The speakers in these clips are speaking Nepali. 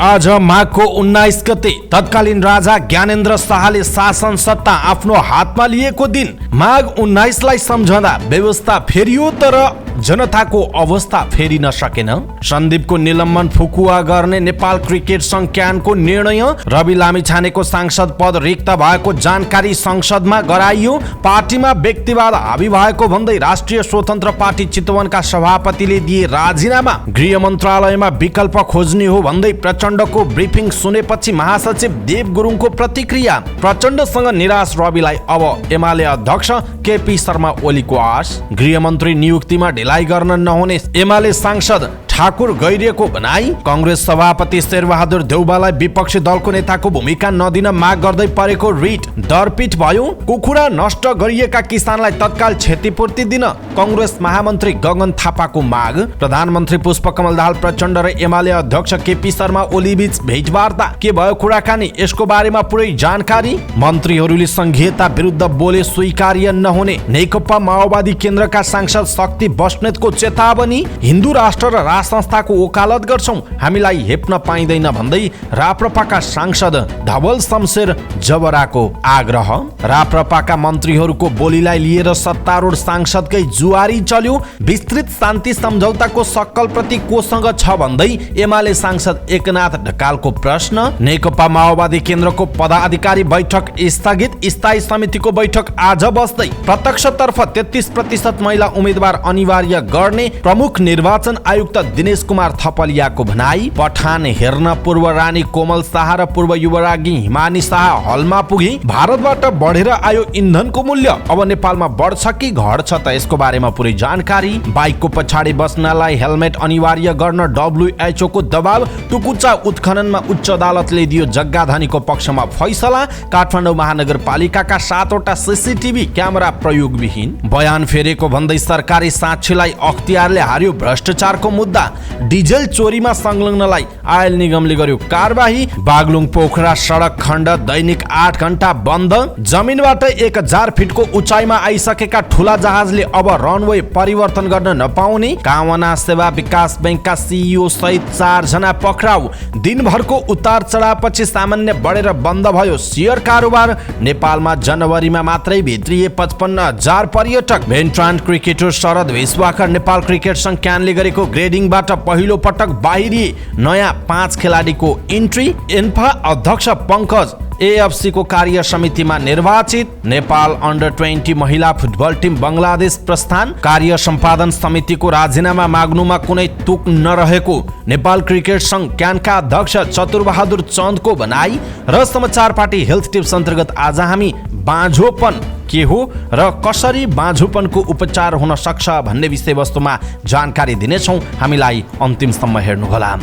आज माघको 19 गते तत्कालीन राजा ज्ञानेन्द्र शाहले शासन सत्ता आफ्नो हातमा लिएको दिन। माघ 19 लाई सम्झँदा व्यवस्था फेरियो तर जनताको अवस्था फेरिन सकेन। सन्दीपको निलम्बन फुकुवा गर्ने नेपाल क्रिकेट संघ क्यानको निर्णय। रवि लामिछानेको सांसद पद रिक्त भएको जानकारी संसदमा गराइयो। पार्टीमा व्यक्तिवाद हावी भएको भन्दै राष्ट्रिय स्वतन्त्र पार्टी चितवनका सभापतिले दिए राजीनामा। गृह मन्त्रालयमा विकल्प खोज्ने हो भन्दै प्रचण्डको ब्रिफिङ सुनेपछि महासचिव देव गुरुङको प्रतिक्रिया। प्रचण्डसँग निराश रविलाई अब एमाले अध्यक्ष केपी शर्मा ओलीको आश। गृहमन्त्री नियुक्तिमा ढिलाइ गर्न नहुने एमाले सांसद ठाकुर गैरिएको भनाई। कांग्रेस सभापति शेरबहादुर देउवालाई विपक्षी दलको नेताको भूमिका नदिन माग गर्दै परेको रिट दरपीठ भयो। कुखुरा नष्ट गरिएका किसानलाई तत्काल क्षतिपूर्ति दिन कांग्रेस महामन्त्री गगन थापाको माग। प्रधानमन्त्री पुष्पकमल दाहाल प्रचण्ड र एमाले अध्यक्ष केपी शर्मा ओली बीच भेटवार्ता। के भयो कुराकानी, यसको बारेमा पुरै जानकारी। मन्त्रीहरूले संघीयता विरुद्ध बोले स्वीकार्य नहुने नेकपा माओवादी केन्द्रका सांसद शक्ति बस्नेतको चेतावनी। हिन्दू राष्ट्र र संस्थाको वकालत गर्छौं, हामीलाई हेप्न पाइँदैन भन्दै राप्रपाका सांसद धवल शमशेर जबराको आग्रह। राप्रपाका मन्त्रीहरूको बोलीलाई लिएर सत्तारूढ सांसदकै जुवारी चल्यो। विस्तृत शान्ति सम्झौताको सक्कल प्रति कोसँग छ भन्दै एमाले सांसद एकनाथ ढकालको प्रश्न। नेकपा माओवादी केन्द्रको पदाधिकारी बैठक स्थगित। स्थायी समितिको बैठक आज बस्दै प्रत्यक्षतर्फ 33% महिला उम्मेद्वार अनिवार्य गर्ने प्रमुख निर्वाचन आयुक्त दिनेश कुमार थपलियाको भनाई। पठान हेर्न पूर्व रानी कोमल शाह र पूर्व युवरागी हिमानी शाह हलमा पुगे। भारतबाट बढेर आयो इन्धनको मूल्य, अब नेपालमा बढ्छ कि घट्छ त यसको बारेमा पुरै जानकारी। बाइकको पछाडि बस्नलाई हेलमेट अनिवार्य गर्न WHO को दबाव। टुकुचा उत्खननमा उच्च अदालतले दियो जग्गाधनीको पक्षमा फैसला। काठमाडौँ महानगरपालिकाका 7वटा CCTV क्यामेरा प्रयोगविहीन। बयान फेरेको भन्दै सरकारी साक्षीलाई अख्तियारले हार्यो। भ्रष्टाचारको मुद्दा। डिजेल चोरीमा संलग्नलाई आयल निगमले गर्यो कारबाही। बागलुङ पोखरा सडक खण्ड दैनिक 8 घण्टा बन्द। जमिनबाट 1000 फिटको उचाइमा आइसकेका ठूला जहाजले अब रनवे परिवर्तन गर्न नपाउने। कामना सेवा विकास बैंकका CEO सहित 4 जना पक्राउ। दिनभरको उतार चढावपछि सामान्य बढेर बन्द भयो शेयर कारोबार। नेपालमा जनवरीमा मात्रै भित्रिए 55,000 पर्यटक। भेन्ट्रान क्रिकेटर शरद विश्वाखर नेपाल क्रिकेट संघ क्यानले गरेको ग्रेडिङबाट पहिलो पटक बाहिरिए। नयाँ 5 खेलाडीको इन्ट्री। एन्फा अध्यक्ष पंकज AFC को कार्य समितिमा निर्वाचित। नेपाल अन्डर 20 महिला फुटबल टिम बंगलादेश प्रस्थान। कार्य सम्पादन समितिको राजीनामा माग्नुमा कुनै तुक नरहेको नेपाल क्रिकेट संघ क्यानका अध्यक्ष चतुरबहादुर चन्दको भनाई। र समाचार पार्टी हेल्थ टिप्स अन्तर्गत आज हामी बाँझोपन के हो र कसरी बाँझोपनको उपचार हुन सक्छ भन्ने विषयवस्तुमा जानकारी दिनेछौँ। हामीलाई अन्तिमसम्म हेर्नुहोला।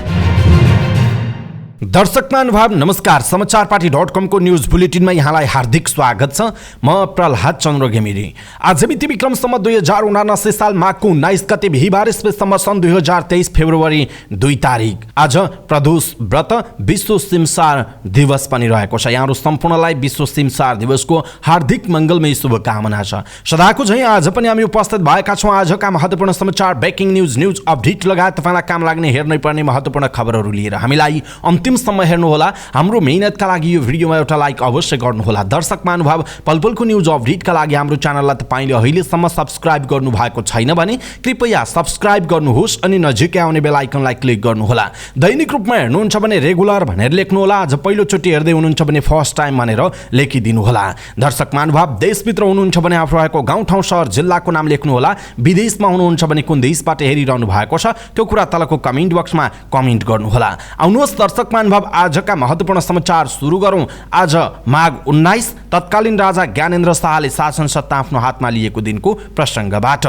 दर्शक महानुभाव नमस्कार। समाचार पार्टी.com को न्यूज बुलेटिनमा यहाँलाई हार्दिक स्वागत छ। म प्रहलाद चन्द्र घिमिरे। आज मिति विक्रमसम्म 2079 साल माघको 19 गते बिहीबार ईस्वीसम्म सन् 2023 फेब्रुअरी 2 तारिक। आज प्रदोष व्रत विश्व सिमसार दिवस पनि रहेको छ। यहाँहरू सम्पूर्णलाई विश्व सिमसार दिवसको हार्दिक मङ्गलमय शुभकामना छ। सदाको झैं आज पनि हामी उपस्थित भएका छौँ आजका महत्त्वपूर्ण समाचार, ब्रेकिङ न्यूज अपडेट लगायत तपाईँलाई काम लाग्ने हेर्नै पर्ने महत्त्वपूर्ण खबरहरू लिएर। हामीलाई अन्तिमसम्म हेर्नुहोला। हाम्रो मेहनतका लागि यो भिडियोमा एउटा लाइक अवश्य गर्नुहोला। दर्शक महानुभाव, पलपलको न्यूज अपडेटका लागि हाम्रो च्यानललाई तपाईले अहिलेसम्म सब्स्क्राइब गर्नु भएको छैन भने कृपया सब्स्क्राइब गर्नुहोस् अनि नजिकै आउने बेल आइकनलाई क्लिक गर्नुहोला। दैनिक रूपमा हेर्नुहुन्छ भने रेगुलर भनेर लेख्नुहोला। आज पहिलोचोटि हेर्दै हुनुहुन्छ भने फर्स्ट टाइम भनेर लेखिदिनुहोला। दर्शक महानुभाव, देशभित्र हुनुहुन्छ भने आफू रहेको गाउँ ठाउँ सहर जिल्लाको नाम लेख्नुहोला। विदेशमा हुनुहुन्छ भने कुन देशबाट हेरिरहनु भएको छ त्यो कुरा तलको कमेन्ट बक्समा कमेन्ट गर्नुहोला। आउनुहोस् दर्शक महानुभाव, आजका महत्त्वपूर्ण समाचार सुरु गरौँ। आज माघ 19 तत्कालीन राजा ज्ञानेन्द्र शाहले शासन सत्ता आफ्नो हातमा लिएको दिनको प्रसङ्गबाट।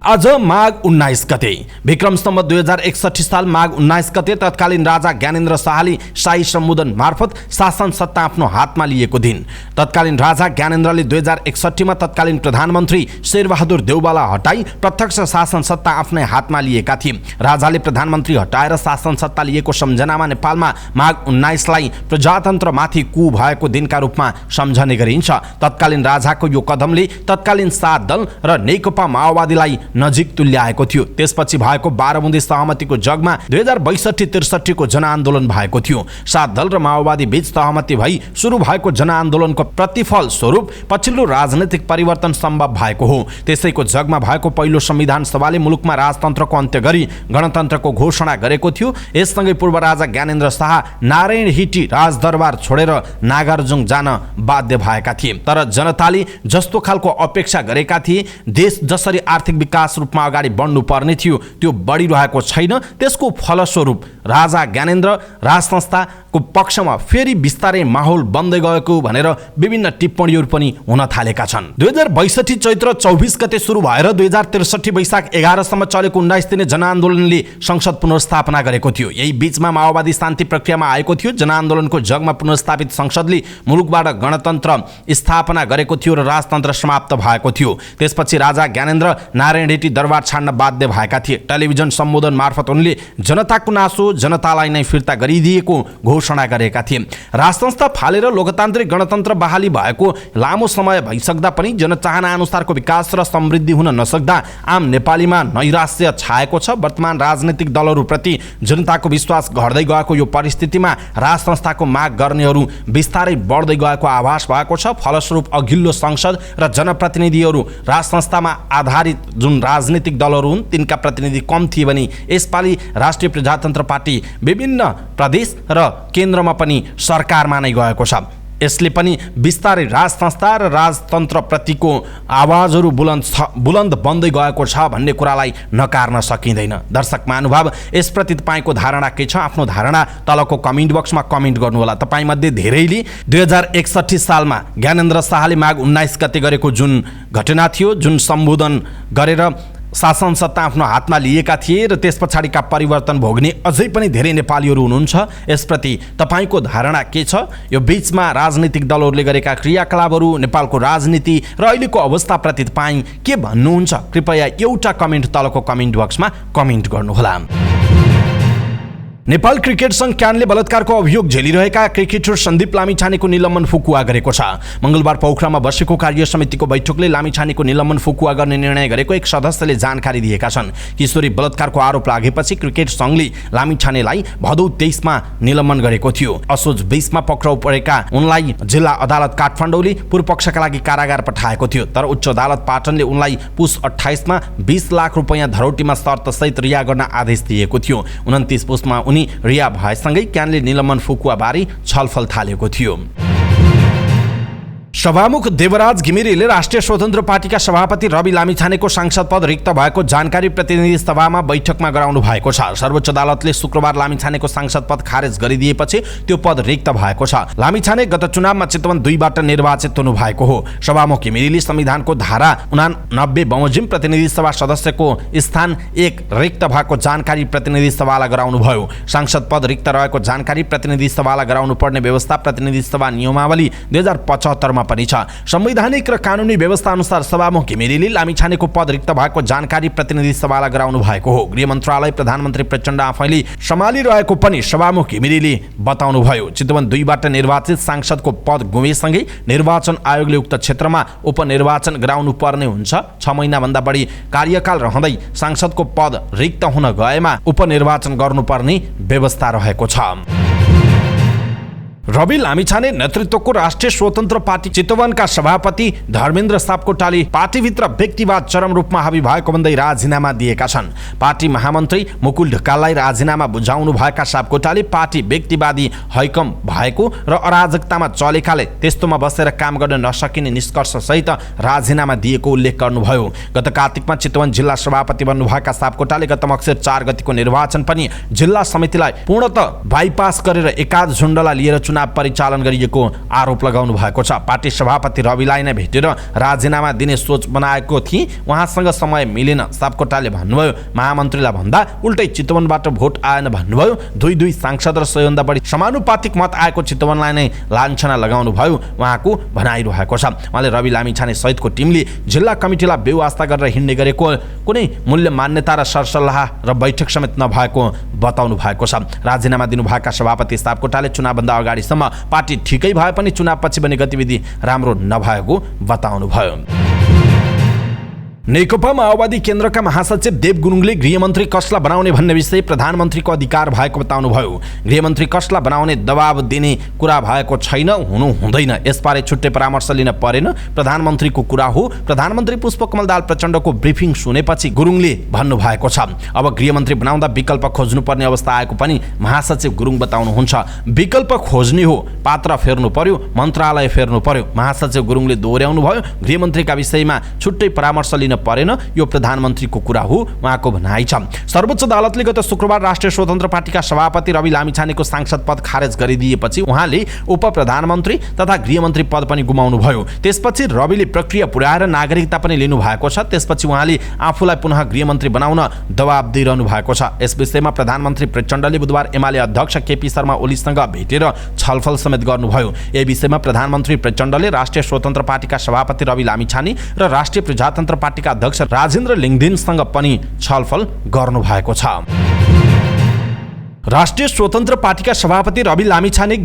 आज माघ 19 गते विक्रमसम्म 2061 साल माघ 19 गते तत्कालीन राजा ज्ञानेन्द्र शाहले शाही सम्बोधन मार्फत शासन सत्ता आफ्नो हातमा लिएको दिन। तत्कालीन राजा ज्ञानेन्द्रले 2061 मा तत्कालीन प्रधानमन्त्री शेरबहादुर देउवालाई हटाई प्रत्यक्ष शासन सत्ता आफ्नै हातमा लिएका थिए। राजाले प्रधानमन्त्री हटाएर शासन सत्ता लिएको सम्झनामा नेपालमा माघ 19 लाई प्रजातन्त्रमाथि कु भएको दिनका रूपमा सम्झने गरिन्छ। तत्कालीन राजाको यो कदमले तत्कालीन 7 दल र नेकपा माओवादीलाई नजिक तुल्याएको थियो। त्यसपछि भएको 12 बुँदे सहमतिको जगमा 2062-63 को जनआन्दोलन भएको थियो। सात दल र माओवादी बीच सहमति भई सुरु भएको जनआन्दोलनको प्रतिफल स्वरूप पछिल्लो राजनैतिक परिवर्तन सम्भव भएको हो। त्यसैको जगमा भएको पहिलो संविधान सभाले मुलुकमा राजतन्त्रको अन्त्य गरी गणतन्त्रको घोषणा गरेको थियो। यससँगै पूर्व राजा ज्ञानेन्द्र शाह नारायण हिटी राजदरबार छोडेर नागार्जुङ जान बाध्य भएका थिए। तर जनताले जस्तो खालको अपेक्षा गरेका थिए, देश जसरी आर्थिक विकास रूपमा अगाडि बढ्नु पर्ने थियो त्यो बढिरहेको छैन। त्यसको फलस्वरूप राजा ज्ञानेन्द्र राजसंस्थाको पक्षमा फेरि बिस्तारै माहौल बन्दै गएको भनेर विभिन्न टिप्पणीहरू पनि हुन थालेका छन्। 2062 चैत्र 24 गते सुरु भएर 2063 वैशाख 11 सम्म चलेको 19 दिने जनआन्दोलनले संसद पुनर्स्थापना गरेको थियो। यही बीचमा माओवादी शान्ति प्रक्रियामा आएको थियो। जनआन्दोलनको जगमा पुनर्स्थापित संसदले मुलुकबाट गणतन्त्र स्थापना गरेको थियो र राजतन्त्र समाप्त भएको थियो। त्यसपछि राजा ज्ञानेन्द्र नारायण रेड्डी दरबार छाड्न बाध्य भएका थिए। टेलिभिजन सम्बोधन मार्फत उनले जनताको नासो जनतालाई नै फिर्ता गरिदिएको घोषणा गरेका थिए। राजसंस्था फालेर लोकतान्त्रिक गणतन्त्र बहाली भएको लामो समय भइसक्दा पनि जनचाहना अनुसारको विकास र समृद्धि हुन नसक्दा आम नेपालीमा नैराश्य छाएको छ। वर्तमान राजनैतिक दलहरूप्रति जनताको विश्वास घट्दै गएको यो परिस्थितिमा राजसंस्थाको माग गर्नेहरू बिस्तारै बढ्दै गएको आभास भएको छ। फलस्वरूप अघिल्लो संसद र जनप्रतिनिधिहरू राजसंस्थामा आधारित जुन राजनीतिक दलहरू हुन् तिनका प्रतिनिधि कम थिए भने यसपालि राष्ट्रिय प्रजातन्त्र पार्टी विभिन्न प्रदेश र केन्द्रमा पनि सरकारमा नै गएको छ। यसले पनि बिस्तारै राजसंस्था र राजतन्त्र प्रतिको आवाजहरू बुलन्द बन्दै गएको छ भन्ने कुरालाई नकार्न सकिँदैन। दर्शक महानुभाव, यसप्रति तपाईँको धारणा के छ? आफ्नो धारणा तलको कमेन्ट बक्समा कमेन्ट गर्नुहोला। तपाईँमध्ये धेरैले 2061 सालमा ज्ञानेन्द्र शाहले माघ 19 गते गरेको जुन घटना थियो, जुन सम्बोधन गरेर शासन सत्ता आफ्नो हातमा लिएका थिए र त्यस पछाडिका परिवर्तन भोग्ने अझै पनि धेरै नेपालीहरू हुनुहुन्छ। यसप्रति तपाईँको धारणा के छ? यो बीचमा राजनीतिक दलहरूले गरेका क्रियाकलापहरू, नेपालको राजनीति र अहिलेको अवस्थाप्रति तपाईँ के भन्नुहुन्छ? कृपया एउटा कमेन्ट तलको कमेन्ट बक्समा कमेन्ट गर्नुहोला। नेपाल क्रिकेट संघ क्यानले बलात्कारको अभियोग झेलिरहेका क्रिकेटर सन्दीप लामिछानेको निलम्बन फुकुवा गरेको छ। मंगलबार पोखरामा बसेको कार्य समितिको बैठकले लामिछानेको निलम्बन फुकुवा गर्ने निर्णय गरेको एक सदस्यले जानकारी दिएका छन्। किशोरी बलात्कारको आरोप लागेपछि क्रिकेट संघले लामिछानेलाई भदौ 23 मा निलम्बन गरेको थियो। असोज 20 मा पक्राउ परेका उनलाई जिल्ला अदालत काठमाडौँले पूर्वपक्षका लागि कारागार पठाएको थियो। तर उच्च अदालत पाटनले उनलाई पुस 28 मा 20 लाख रुपैयाँ धरौटीमा शर्तसहित रिहा गर्न आदेश दिएको थियो। 29 पुसमा उनी रिहा भएसँगै क्यानले निलम्बन फुकुवा बारे छलफल थालेको थियो। सभामुख देवराज घिमिरेले राष्ट्रिय स्वतन्त्र पार्टीका सभापति रवि लामिछानेको सांसद पद रिक्त भएको जानकारी प्रतिनिधि सभामा बैठकमा गराउनु भएको छ। सर्वोच्च अदालतले शुक्रबार लामिछानेको सांसद पद खारेज गरिदिएपछि त्यो पद रिक्त भएको छ। लामिछाने गत चुनावमा चितवन 2 बाट निर्वाचित हुनु भएको हो। सभामुख घिमिरेले संविधानको धारा 89 बमोजिम प्रतिनिधि सभा सदस्यको स्थान 1 रिक्त भएको जानकारी प्रतिनिधि सभालाई गराउनु भयो। सांसद पद रिक्त रहेको जानकारी प्रतिनिधि सभालाई गराउनु पर्ने व्यवस्था प्रतिनिधि सभा नियमावली 2075 मा पनि छ। संवैधानिक र कानुनी व्यवस्था अनुसार सभामुख घिमिरेले लामिछानेको पद रिक्त भएको जानकारी प्रतिनिधि सभालाई गराउनु भएको हो। गृह मन्त्रालय प्रधानमन्त्री प्रचण्ड आफैले सम्हालिरहेको पनि सभामुख घिमिरेले बताउनु भयो। चितवन 2 बाट निर्वाचित सांसदको पद गुमेसँगै निर्वाचन आयोगले उक्त क्षेत्रमा उपनिर्वाचन गराउनु पर्ने हुन्छ। 6 महिना भन्दा बढी कार्यकाल रहँदै सांसदको पद रिक्त हुन गएमा उपनिर्वाचन गर्नुपर्ने व्यवस्था रहेको छ। रवि लामिछाने नेतृत्वको राष्ट्रिय स्वतन्त्र पार्टी चितवनका सभापति धर्मेन्द्र सापकोटाले पार्टीभित्र व्यक्तिवाद चरम रूपमा हावी भएको भन्दै राजीनामा दिएका छन्। पार्टी महामन्त्री मुकुल ढकाललाई राजीनामा बुझाउनु भएका सापकोटाले पार्टी व्यक्तिवादी हैकम भएको र अराजकतामा चलेकाले त्यस्तोमा बसेर काम गर्न नसकिने निष्कर्ष सहित राजीनामा दिएको उल्लेख गर्नुभयो। गत कार्तिकमा चितवन जिल्ला सभापति बन्नुभएका सापकोटाले गत मक्सिर 4 गतिको निर्वाचन पनि जिल्ला समितिलाई पूर्णतः बाइपास गरेर एकाध झुण्डलाई लिएर चुनाव परिचालन गरिएको आरोप लगाउनु भएको छ। पार्टी सभापति रविलाई नै भेटेर राजीनामा दिने सोच बनाएको थिए, उहाँसँग समय मिलेन सापकोटाले भन्नुभयो। महामन्त्रीलाई भन्दा उल्टै चितवनबाट भोट आएन भन्नुभयो। दुई सांसद र 100 भन्दा बढी समानुपातिक मत आएको चितवनलाई नै लाञ्छना लगाउनु भयो उहाँको भनाइरहेको छ। उहाँले रवि लामिछाने सहितको टिमले जिल्ला कमिटीलाई बेवास्ता गरेर हिँड्ने गरेको, कुनै मूल्य मान्यता र सरसल्लाह र बैठक समेत नभएको बताउनु भएको छ। राजीनामा दिनुभएका सभापति सापकोटाले चुनावभन्दा अगाडि पार्टी ठिकै भए पनि चुनावपछि बने गतिविधि राम्रो नभएको बताउनु भयो। नेकपा माओवादी केन्द्रका महासचिव देव गुरुङले गृहमन्त्री कसलाई बनाउने भन्ने विषय प्रधानमन्त्रीको अधिकार भएको बताउनुभयो। गृहमन्त्री कसलाई बनाउने दबाब दिने कुरा भएको छैन, हुनु हुँदैन, यसबारे छुट्टै परामर्श लिन परेन, प्रधानमन्त्रीको कुरा हो। प्रधानमन्त्री पुष्पकमल दाहाल प्रचण्डको ब्रिफिङ सुनेपछि गुरुङले भन्नुभएको छ। अब गृहमन्त्री बनाउँदा विकल्प खोज्नुपर्ने अवस्था आएको पनि महासचिव गुरुङ बताउनुहुन्छ। विकल्प खोज्ने हो, पात्र फेर्नु पर्यो, मन्त्रालय फेर्नु पर्यो। महासचिव गुरुङले दोहोर्याउनु भयो, गृहमन्त्रीका विषयमा छुट्टै परामर्श लिन परेन, यो प्रधानमन्त्रीको कुरा हो, उहाँको भनाइ छ। सर्वोच्च अदालतले गत शुक्रबार राष्ट्रिय स्वतन्त्र पार्टीका सभापति रवि लामिछानेको सांसद पद खारेज गरिदिएपछि उहाँले उप प्रधानमन्त्री तथा गृहमन्त्री पद पनि गुमाउनु भयो। त्यसपछि रविले प्रक्रिया पुर्याएर नागरिकता पनि लिनु भएको छ। त्यसपछि उहाँले आफूलाई पुनः गृहमन्त्री बनाउन दबाब दिइरहनु भएको छ। यस विषयमा प्रधानमन्त्री प्रचण्डले बुधबार एमाले अध्यक्ष केपी शर्मा ओलीसँग भेटेर छलफल समेत गर्नुभयो। यही विषयमा प्रधानमन्त्री प्रचण्डले राष्ट्रिय स्वतन्त्र पार्टीका सभापति रवि लामिछाने र राष्ट्रिय प्रजातन्त्र पार्टीका अध्यक्ष राजेन्द्र लिङ्गदेनसँग पनि छलफल गर्नु भएको छ। राष्ट्रिय स्वतन्त्र पार्टीका सभापति रवि लामिछाने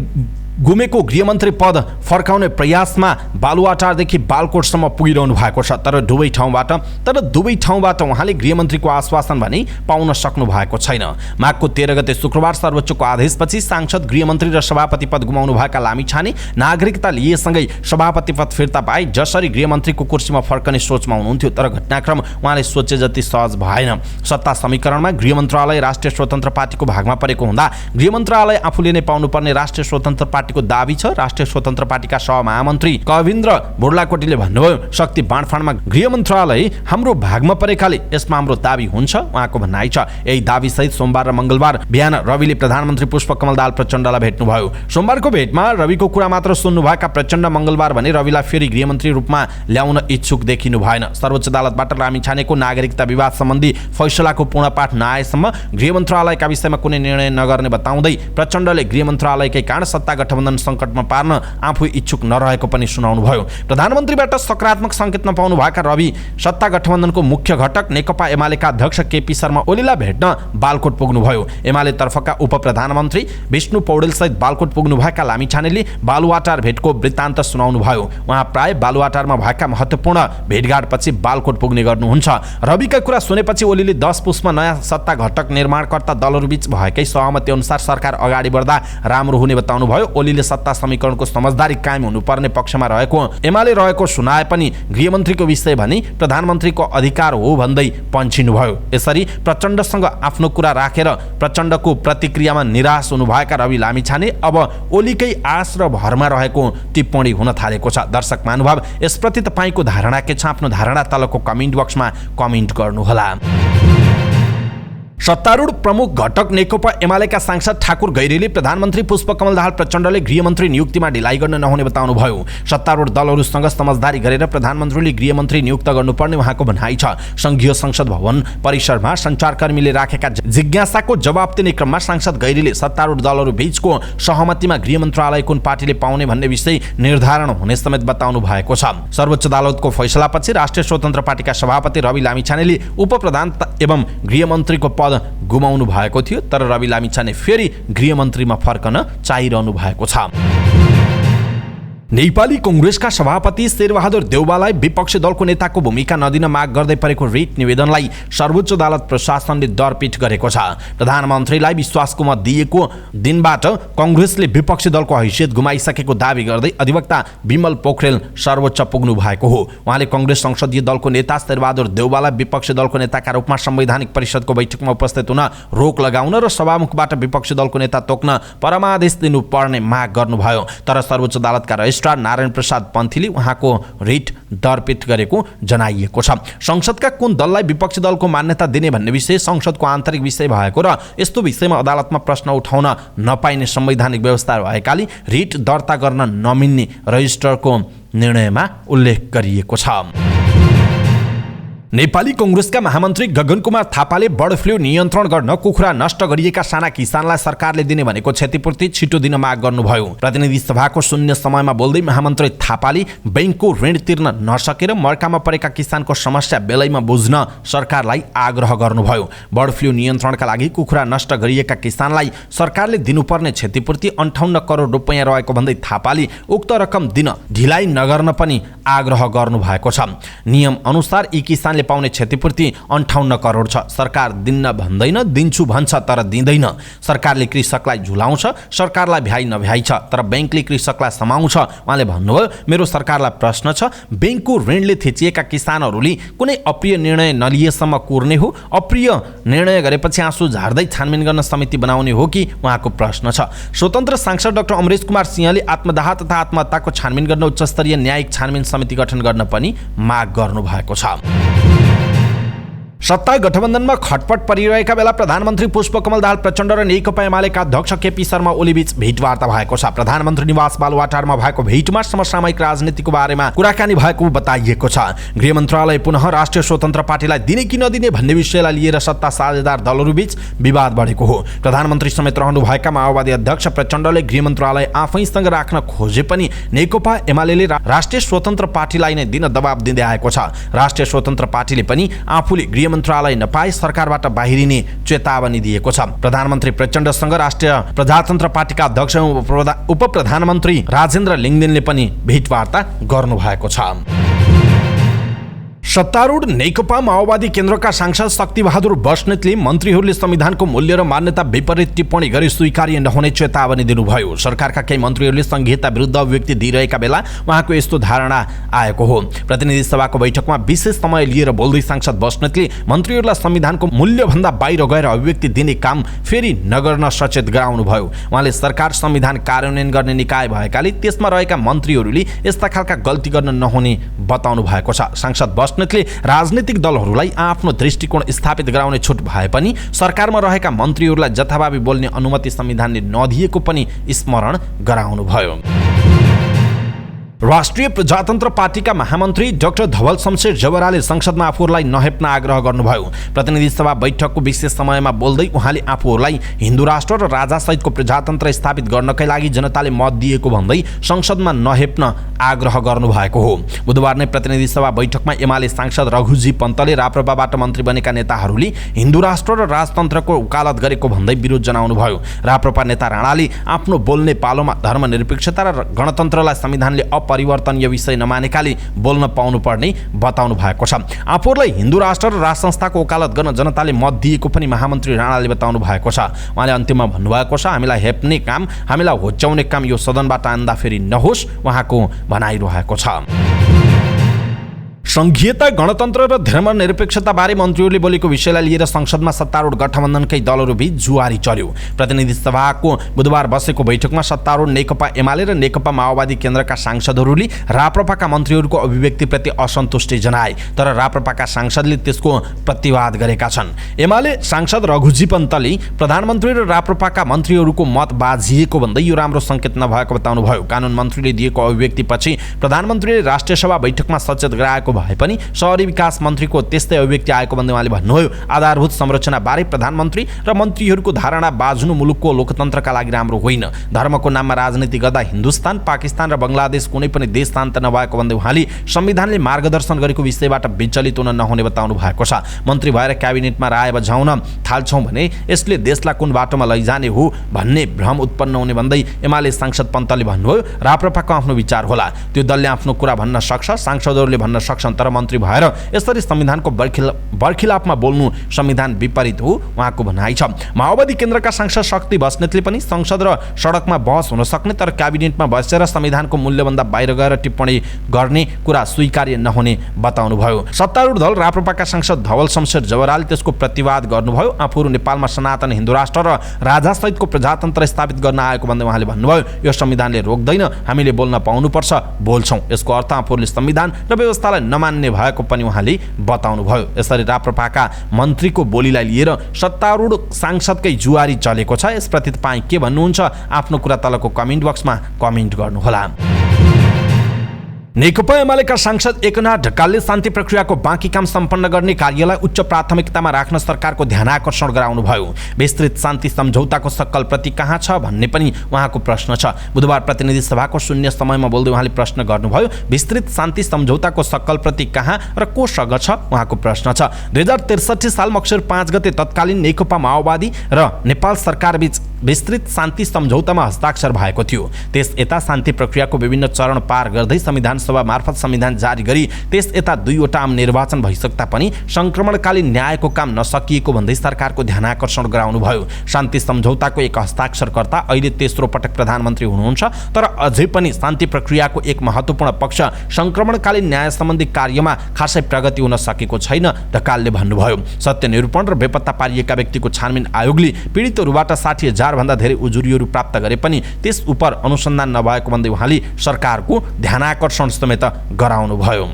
गुमेको गृहमन्त्री पद फर्काउने प्रयासमा बालुवाटारदेखि बालकोटसम्म पुगिरहनु भएको छ। तर दुवै ठाउँबाट उहाँले गृहमन्त्रीको आश्वासन भने पाउन सक्नु भएको छैन। माघको 13 गते शुक्रबार सर्वोच्चको आदेशपछि सांसद, गृहमन्त्री र सभापति पद गुमाउनु भएका लामिछाने नागरिकता लिएसँगै सभापति पद फिर्ता पाए। जसरी गृहमन्त्रीको कुर्सीमा फर्कने सोचमा हुनुहुन्थ्यो, तर घटनाक्रम उहाँले सोचे जति सहज भएन। सत्ता समीकरणमा गृह मन्त्रालय राष्ट्रिय स्वतन्त्र पार्टीको भागमा परेको हुँदा गृह मन्त्रालय आफूले नै पाउनुपर्ने राष्ट्रिय स्वतन्त्र पार्टीको दाबी छ। राष्ट्रिय स्वतन्त्र पार्टीका सहमहामन्त्री कविन्द्र बुर्लाकोटीले भन्नुभयो, शक्ति बाँडफाँडमा गृह मन्त्रालय हाम्रो भागमा परेकाले यसमा हाम्रो दाबी हुन्छ, उहाँको भनाइ छ। यही दाबी सहित सोमबार र मंगलबार बिहान रविले प्रधानमन्त्री पुष्पकमल दाहाल प्रचण्डलाई भेट्नुभयो। सोमबारको भेटमा रविको कुरा मात्र सुन्नुभएका प्रचण्ड मंगलबार भने रविलाई फेरि गृहमन्त्री रूपमा ल्याउन इच्छुक देखिनु भएन। सर्वोच्च अदालतबाट लामिछानेको नागरिकता विवाद सम्बन्धी फैसलाको पूर्णपाठ नआएसम्म गृह मन्त्रालयका विषयमा कुनै निर्णय नगर्ने बताउँदै प्रचण्डले गृह मन्त्रालयकै कारण सत्ता गठबन्धन सङ्कटमा पार्न आफू इच्छुक नरहेको पनि सुनाउनुभयो। प्रधानमन्त्रीबाट सकारात्मक सङ्केत नपाउनु भएका रवि सत्ता गठबन्धनको मुख्य घटक नेकपा एमालेका अध्यक्ष केपी शर्मा ओलीलाई भेट्न बालकोट पुग्नुभयो। एमाले तर्फका उप प्रधानमन्त्री विष्णु पौडेल सहित बालकोट पुग्नुभएका लामिछानेले बालुवाटार भेटको वृत्तान्त सुनाउनुभयो। उहाँ प्राय बालुवाटारमा भएका महत्त्वपूर्ण भेटघाटपछि बालकोट पुग्ने गर्नुहुन्छ। रविका कुरा सुनेपछि ओलीले 10 पुसमा नयाँ सत्ता घटक निर्माणकर्ता दलहरूबीच भएकै सहमति अनुसार सरकार अगाडि बढ्दा राम्रो हुने बताउनुभयो। ओलीले सत्ता समीकरणको समझदारी कायम हुनुपर्ने पक्षमा रहेको एमाले रहेको सुनाए पनि गृहमन्त्रीको विषय भनी प्रधानमन्त्रीको अधिकार हो भन्दै पन्छिनुभयो। यसरी प्रचण्डसँग आफ्नो कुरा राखेर प्रचण्डको प्रतिक्रियामा निराश हुनुभएका रवि लामिछाने अब ओलीकै आश र भरमा रहेको टिप्पणी हुन थालेको छ। दर्शक महानुभाव, यसप्रति तपाईँको धारणा के छ? आफ्नो धारणा तलको कमेन्ट बक्समा कमेन्ट गर्नुहोला। सत्तारूढ प्रमुख घटक नेकपा एमालेका सांसद ठाकुर गैरीले प्रधानमन्त्री पुष्पकमल दाहाल प्रचण्डले गृहमन्त्री नियुक्तिमा ढिलाइ गर्न नहुने बताउनुभयो। सत्तारूढ दलहरूसँग समझदारी गरेर प्रधानमन्त्रीले गृहमन्त्री नियुक्त गर्नुपर्ने उहाँको भनाइ छ। संघीय संसद भवन परिसरमा सञ्चारकर्मीले राखेका जिज्ञासाको जवाब दिने क्रममा सांसद गैरीले सत्तारूढ दलहरू बीचको सहमतिमा गृह मन्त्रालय कुन पार्टीले पाउने भन्ने विषय निर्धारण हुने समेत बताउनु भएको छ। सर्वोच्च अदालतको फैसलापछि राष्ट्रिय स्वतन्त्र पार्टीका सभापति रवि लामिछानेले उप प्रधान एवं गृहमन्त्रीको पद गुमाउनु भएको थियो। तर रवि लामिछाने फेरि गृहमन्त्रीमा फर्कन चाहिरहनु भएको छ। नेपाली कांग्रेसका सभापति शेरबहादुर देउवालाई विपक्षी दलको नेताको भूमिका नदिन माग गर्दै परेको रिट निवेदनलाई सर्वोच्च अदालत प्रशासनले दरपीठ गरेको छ। प्रधानमन्त्रीलाई विश्वासको मत दिएको दिनबाट कांग्रेसले विपक्षी दलको हैसियत गुमाइसकेको दावी गर्दै अधिवक्ता विमल पोखरेल सर्वोच्च पुग्नु भएको हो। उहाँले कांग्रेस संसदीय दलको नेता शेरबहादुर देउवालाई विपक्षी दलको नेताका रूपमा संवैधानिक परिषदको बैठकमा उपस्थित हुन रोक लगाउन र सभामुखबाट विपक्षी दलको नेता तोक्न परमादेश दिनुपर्ने माग गर्नुभयो। तर सर्वोच्च अदालतका रजिस्ट्रार नारायण प्रसाद पन्थीले उहाँको रिट दरपीठ गरेको जनाइएको छ। संसदका कुन दललाई विपक्षी दलको मान्यता दिने भन्ने विषय संसदको आन्तरिक विषय भएको र यस्तो विषयमा अदालतमा प्रश्न उठाउन नपाइने संवैधानिक व्यवस्था भएकाले रिट दर्ता गर्न नमिल्ने रजिस्ट्रारको निर्णयमा उल्लेख गरिएको छ। नेपाली कांग्रेसका महामन्त्री गगन कुमार थापाले बर्ड फ्लू नियन्त्रण गर्न कुखुरा नष्ट गरिएका साना किसानलाई सरकारले दिने भनेको क्षतिपूर्ति छिटो दिन माग गर्नुभयो। प्रतिनिधि सभाको शून्य समयमा बोल्दै महामन्त्री थापाले बैंकको ऋण तिर्न नसकेर मर्कामा परेका किसानको समस्या बेलैमा बुझ्न सरकारलाई आग्रह गर्नुभयो। बर्ड फ्लू नियन्त्रणका लागि कुखुरा नष्ट गरिएका किसानलाई सरकारले दिनुपर्ने क्षतिपूर्ति 58 करोड रुपैयाँ रहेको भन्दै थापाले उक्त रकम दिन ढिलाइ नगर्न पनि आग्रह गर्नुभएको छ। नियम अनुसार यी किसानले पाउने क्षतिपूर्ति 58 करोड छ। सरकार दिन्न भन्दैन, दिन्छु भन्छ तर दिँदैन। सरकारले कृषकलाई झुलाउँछ, सरकारलाई भ्याइ नभ्याइ छ, तर बैंकले कृषकलाई समाउँछ। उहाँले भन्नुभयो, मेरो सरकारलाई प्रश्न छ, बैंकको ऋणले थिचिएका किसानहरूले कुनै अप्रिय निर्णय नलिएसम्म कुर्ने हो? अप्रिय निर्णय गरेपछि आँसु झार्दै छानबिन गर्न समिति बनाउने हो कि? उहाँको प्रश्न छ। स्वतन्त्र सांसद डाक्टर अमरेश कुमार सिंहले आत्मदाह तथा आत्महत्याको छानबिन गर्न उच्चस्तरीय न्यायिक छानबिन समिति गठन गर्न पनि माग गर्नुभएको छ। सत्ता गठबन्धनमा खटपट परिरहेका बेला प्रधानमन्त्री पुष्पकमल दाहाल प्रचण्ड र नेकपा एमालेका अध्यक्ष केपी शर्मा ओलीबीच भेटवार्ता भएको छ। प्रधानमन्त्री निवास बालुवाटारमा भएको भेटमा समसामयिक राजनीतिको बारेमा कुराकानी भएको बताइएको छ। गृह मन्त्रालय पुनः राष्ट्रिय स्वतन्त्र पार्टीलाई दिने कि नदिने भन्ने विषयलाई लिएर सत्ता साझेदार दलहरूबीच विवाद बढेको हो। प्रधानमन्त्री समेत रहनुभएका माओवादी अध्यक्ष प्रचण्डले गृह मन्त्रालय आफैसँग राख्न खोजे पनि नेकपा एमालेले राष्ट्रिय स्वतन्त्र पार्टीलाई नै दिन दबाब दिँदै आएको छ। राष्ट्रिय स्वतन्त्र पार्टीले पनि आफूले गृह मन्त्रालय नपाए सरकारबाट बाहिरिने चेतावनी दिएको छ। प्रधानमन्त्री प्रचण्डसँग राष्ट्रिय प्रजातन्त्र पार्टीका अध्यक्ष उप प्रधानमन्त्री राजेन्द्र लिङ्गदेनले पनि भेटवार्ता गर्नुभएको छ। सत्तारूढ नेकपा माओवादी केन्द्रका सांसद शक्तिबहादुर बस्नेतले मन्त्रीहरूले संविधानको मूल्य र मान्यता विपरीत टिप्पणी गरी स्वीकार्य नहुने चेतावनी दिनुभयो। सरकारका केही मन्त्रीहरूले संहिता विरुद्ध अभिव्यक्ति दिइरहेका बेला उहाँको यस्तो धारणा आएको हो। प्रतिनिधि सभाको बैठकमा विशेष समय लिएर बोल्दै सांसद बस्नेतले मन्त्रीहरूलाई संविधानको मूल्यभन्दा बाहिर गएर अभिव्यक्ति दिने काम फेरि नगर्न सचेत गराउनुभयो। उहाँले सरकार संविधान कार्यान्वयन गर्ने निकाय भएकाले त्यसमा रहेका मन्त्रीहरूले यस्ता खालका गल्ती गर्न नहुने बताउनु भएको छ। सांसद बस्नेतले राजनीतिक दलहरूलाई आफ्नो दृष्टिकोण स्थापित गराउने छुट भए पनि सरकारमा रहेका मन्त्रीहरूलाई जथाभावी बोल्ने अनुमति संविधानले नदिएको पनि स्मरण गराउनुभयो। राष्ट्रिय प्रजातन्त्र पार्टीका महामन्त्री डाक्टर धवल शमशेर जवराले संसदमा आफूहरूलाई नहेप्न आग्रह गर्नुभयो। प्रतिनिधि सभा बैठकको विशेष समयमा बोल्दै उहाँले आफूहरूलाई हिन्दू राष्ट्र र राजासहितको प्रजातन्त्र स्थापित गर्नकै लागि जनताले मत दिएको भन्दै संसदमा नहेप्न आग्रह गर्नुभएको हो। बुधबार नै प्रतिनिधि सभा बैठकमा एमाले सांसद रघुजी पन्तले राप्रपाबाट मन्त्री बनेका नेताहरूले हिन्दू राष्ट्र र राजतन्त्रको वकालत गरेको भन्दै विरोध जनाउनुभयो। राप्रपा नेता राणाले आफ्नो बोल्ने पालोमा धर्मनिरपेक्षता र गणतन्त्रलाई संविधानले परिवर्तनीय विषय नमानेकाले बोल्न पाउनुपर्ने बताउनु भएको छ। आफूहरूलाई हिन्दू राष्ट्र र राज संस्थाको वकालत गर्न जनताले मत दिएको पनि महामन्त्री राणाले बताउनु भएको छ। उहाँले अन्तिममा भन्नुभएको छ, हामीलाई हेप्ने काम, हामीलाई होच्याउने काम यो सदनबाट आन्दा फेरि नहोस्, उहाँको भनाइरहेको छ। संघीयता, गणतन्त्र र धर्मनिरपेक्षता बारे मन्त्रीहरूले बोलेको विषयलाई लिएर संसदमा सत्तारूढ गठबन्धनकै दलहरूबीच जुवारी चल्यो। प्रतिनिधि सभाको बुधबार बसेको बैठकमा सत्तारूढ नेकपा एमाले र नेकपा माओवादी केन्द्रका सांसदहरूले राप्रपाका मन्त्रीहरूको अभिव्यक्तिप्रति असन्तुष्टि जनाए, तर राप्रपाका सांसदले त्यसको प्रतिवाद गरेका छन्। एमाले सांसद रघुजी पन्तले प्रधानमन्त्री र राप्रपाका मन्त्रीहरूको मत बाझिएको भन्दै यो राम्रो सङ्केत नभएको बताउनुभयो। कानुन मन्त्रीले दिएको अभिव्यक्तिपछि प्रधानमन्त्रीले राष्ट्रिय सभा बैठकमा सचेत गराएको भए पनि शहरी विकास मन्त्रीको त्यस्तै अभिव्यक्ति आएको भन्दै उहाँले भन्नुभयो, आधारभूत संरचना बारे प्रधानमन्त्री र मन्त्रीहरूको धारणा बाज्नु मुलुकको लोकतन्त्रका लागि राम्रो होइन। धर्मको नाममा राजनीति गर्दा हिन्दुस्तान, पाकिस्तान र बङ्गलादेश कुनै पनि देश शान्त नभएको भन्दै उहाँले संविधानले मार्गदर्शन गरेको विषयबाट विचलित हुन नहुने बताउनु भएको छ। मन्त्री भएर क्याबिनेटमा राय बझाउन थाल्छौँ भने यसले देशलाई कुन बाटोमा लैजाने हो भन्ने भ्रम उत्पन्न हुने भन्दै एमाले सांसद पन्तले भन्नुभयो, राप्रपाको आफ्नो विचार होला, त्यो दलले आफ्नो कुरा भन्न सक्छ, सांसदहरूले भन्न सक्छन्, तर मन्त्री भएर यसरी संविधानको बर्खिलाफमा बोल्नु संविधान विपरीत हो, उहाँको भनाइ छ। माओवादी केन्द्रका सांसद शक्ति बस्नेतले पनि संसद र सडकमा बहस हुन सक्ने तर क्याबिनेटमा बसेर संविधानको मूल्यभन्दा बाहिर गएर टिप्पणी गर्ने कुरा स्वीकार्य नहुने बताउनुभयो। सत्तारूढ दल राप्रपाका सांसद धवल शमशेर जवराले त्यसको प्रतिवाद गर्नुभयो। आफूहरू नेपालमा सनातन हिन्दू राष्ट्र र राजासहितको प्रजातन्त्र स्थापित गर्न आएको भन्दै उहाँले भन्नुभयो, यो संविधानले रोक्दैन, हामीले बोल्न पाउनुपर्छ, बोल्छौँ। यसको अर्थ आफूहरूले संविधान र व्यवस्थालाई नमान्ने भएको पनि उहाँले बताउनुभयो। यसरी राप्रपाका मन्त्रीको बोलीलाई लिएर सत्तारूढ सांसदकै जुवारी चलेको छ। यसप्रति तपाईँ के भन्नुहुन्छ? आफ्नो कुरा तलको कमेन्ट बक्समा कमेन्ट गर्नुहोला। नेकपा एमालेका सांसद एकनाथ ढकालले शान्ति प्रक्रियाको बाँकी काम सम्पन्न गर्ने कार्यलाई उच्च प्राथमिकतामा राख्न सरकारको ध्यान आकर्षण गराउनुभयो। विस्तृत शान्ति सम्झौताको सक्कल प्रति कहाँ छ भन्ने पनि उहाँको प्रश्न छ। बुधबार प्रतिनिधि सभाको शून्य समयमा बोल्दै उहाँले प्रश्न गर्नुभयो, विस्तृत शान्ति सम्झौताको सक्कल प्रति कहाँ र कोसँग छ, उहाँको प्रश्न छ। 2063 साल मक्सिर 5 गते तत्कालीन नेकपा माओवादी र नेपाल सरकारबीच विस्तृत शान्ति सम्झौतामा हस्ताक्षर भएको थियो। त्यस यता शान्ति प्रक्रियाको विभिन्न चरण पार गर्दै संविधान सभा मार्फत संविधान जारी गरी त्यस यता 2वटा आम निर्वाचन भइसक्दा पनि संक्रमणकालीन न्यायको काम नसकिएको भन्दै सरकारको ध्यानाकर्षण गराउनुभयो। शान्ति सम्झौताको एक हस्ताक्षरकर्ता अहिले तेस्रो पटक प्रधानमन्त्री हुनुहुन्छ, तर अझै पनि शान्ति प्रक्रियाको एक महत्त्वपूर्ण पक्ष संक्रमणकालीन न्याय सम्बन्धी कार्यमा खासै प्रगति हुन सकेको छैन, ढकालले भन्नुभयो। सत्य निरूपण र बेपत्ता पारिएका व्यक्तिको छानबिन आयोगले पीडितहरूबाट 60,000 भन्दा धेरै उजुरीहरू प्राप्त गरे पनि त्यस उप अनुसन्धान नभएको भन्दै उहाँले सरकारको ध्यानाकर्षण समेत गराउनुभयो।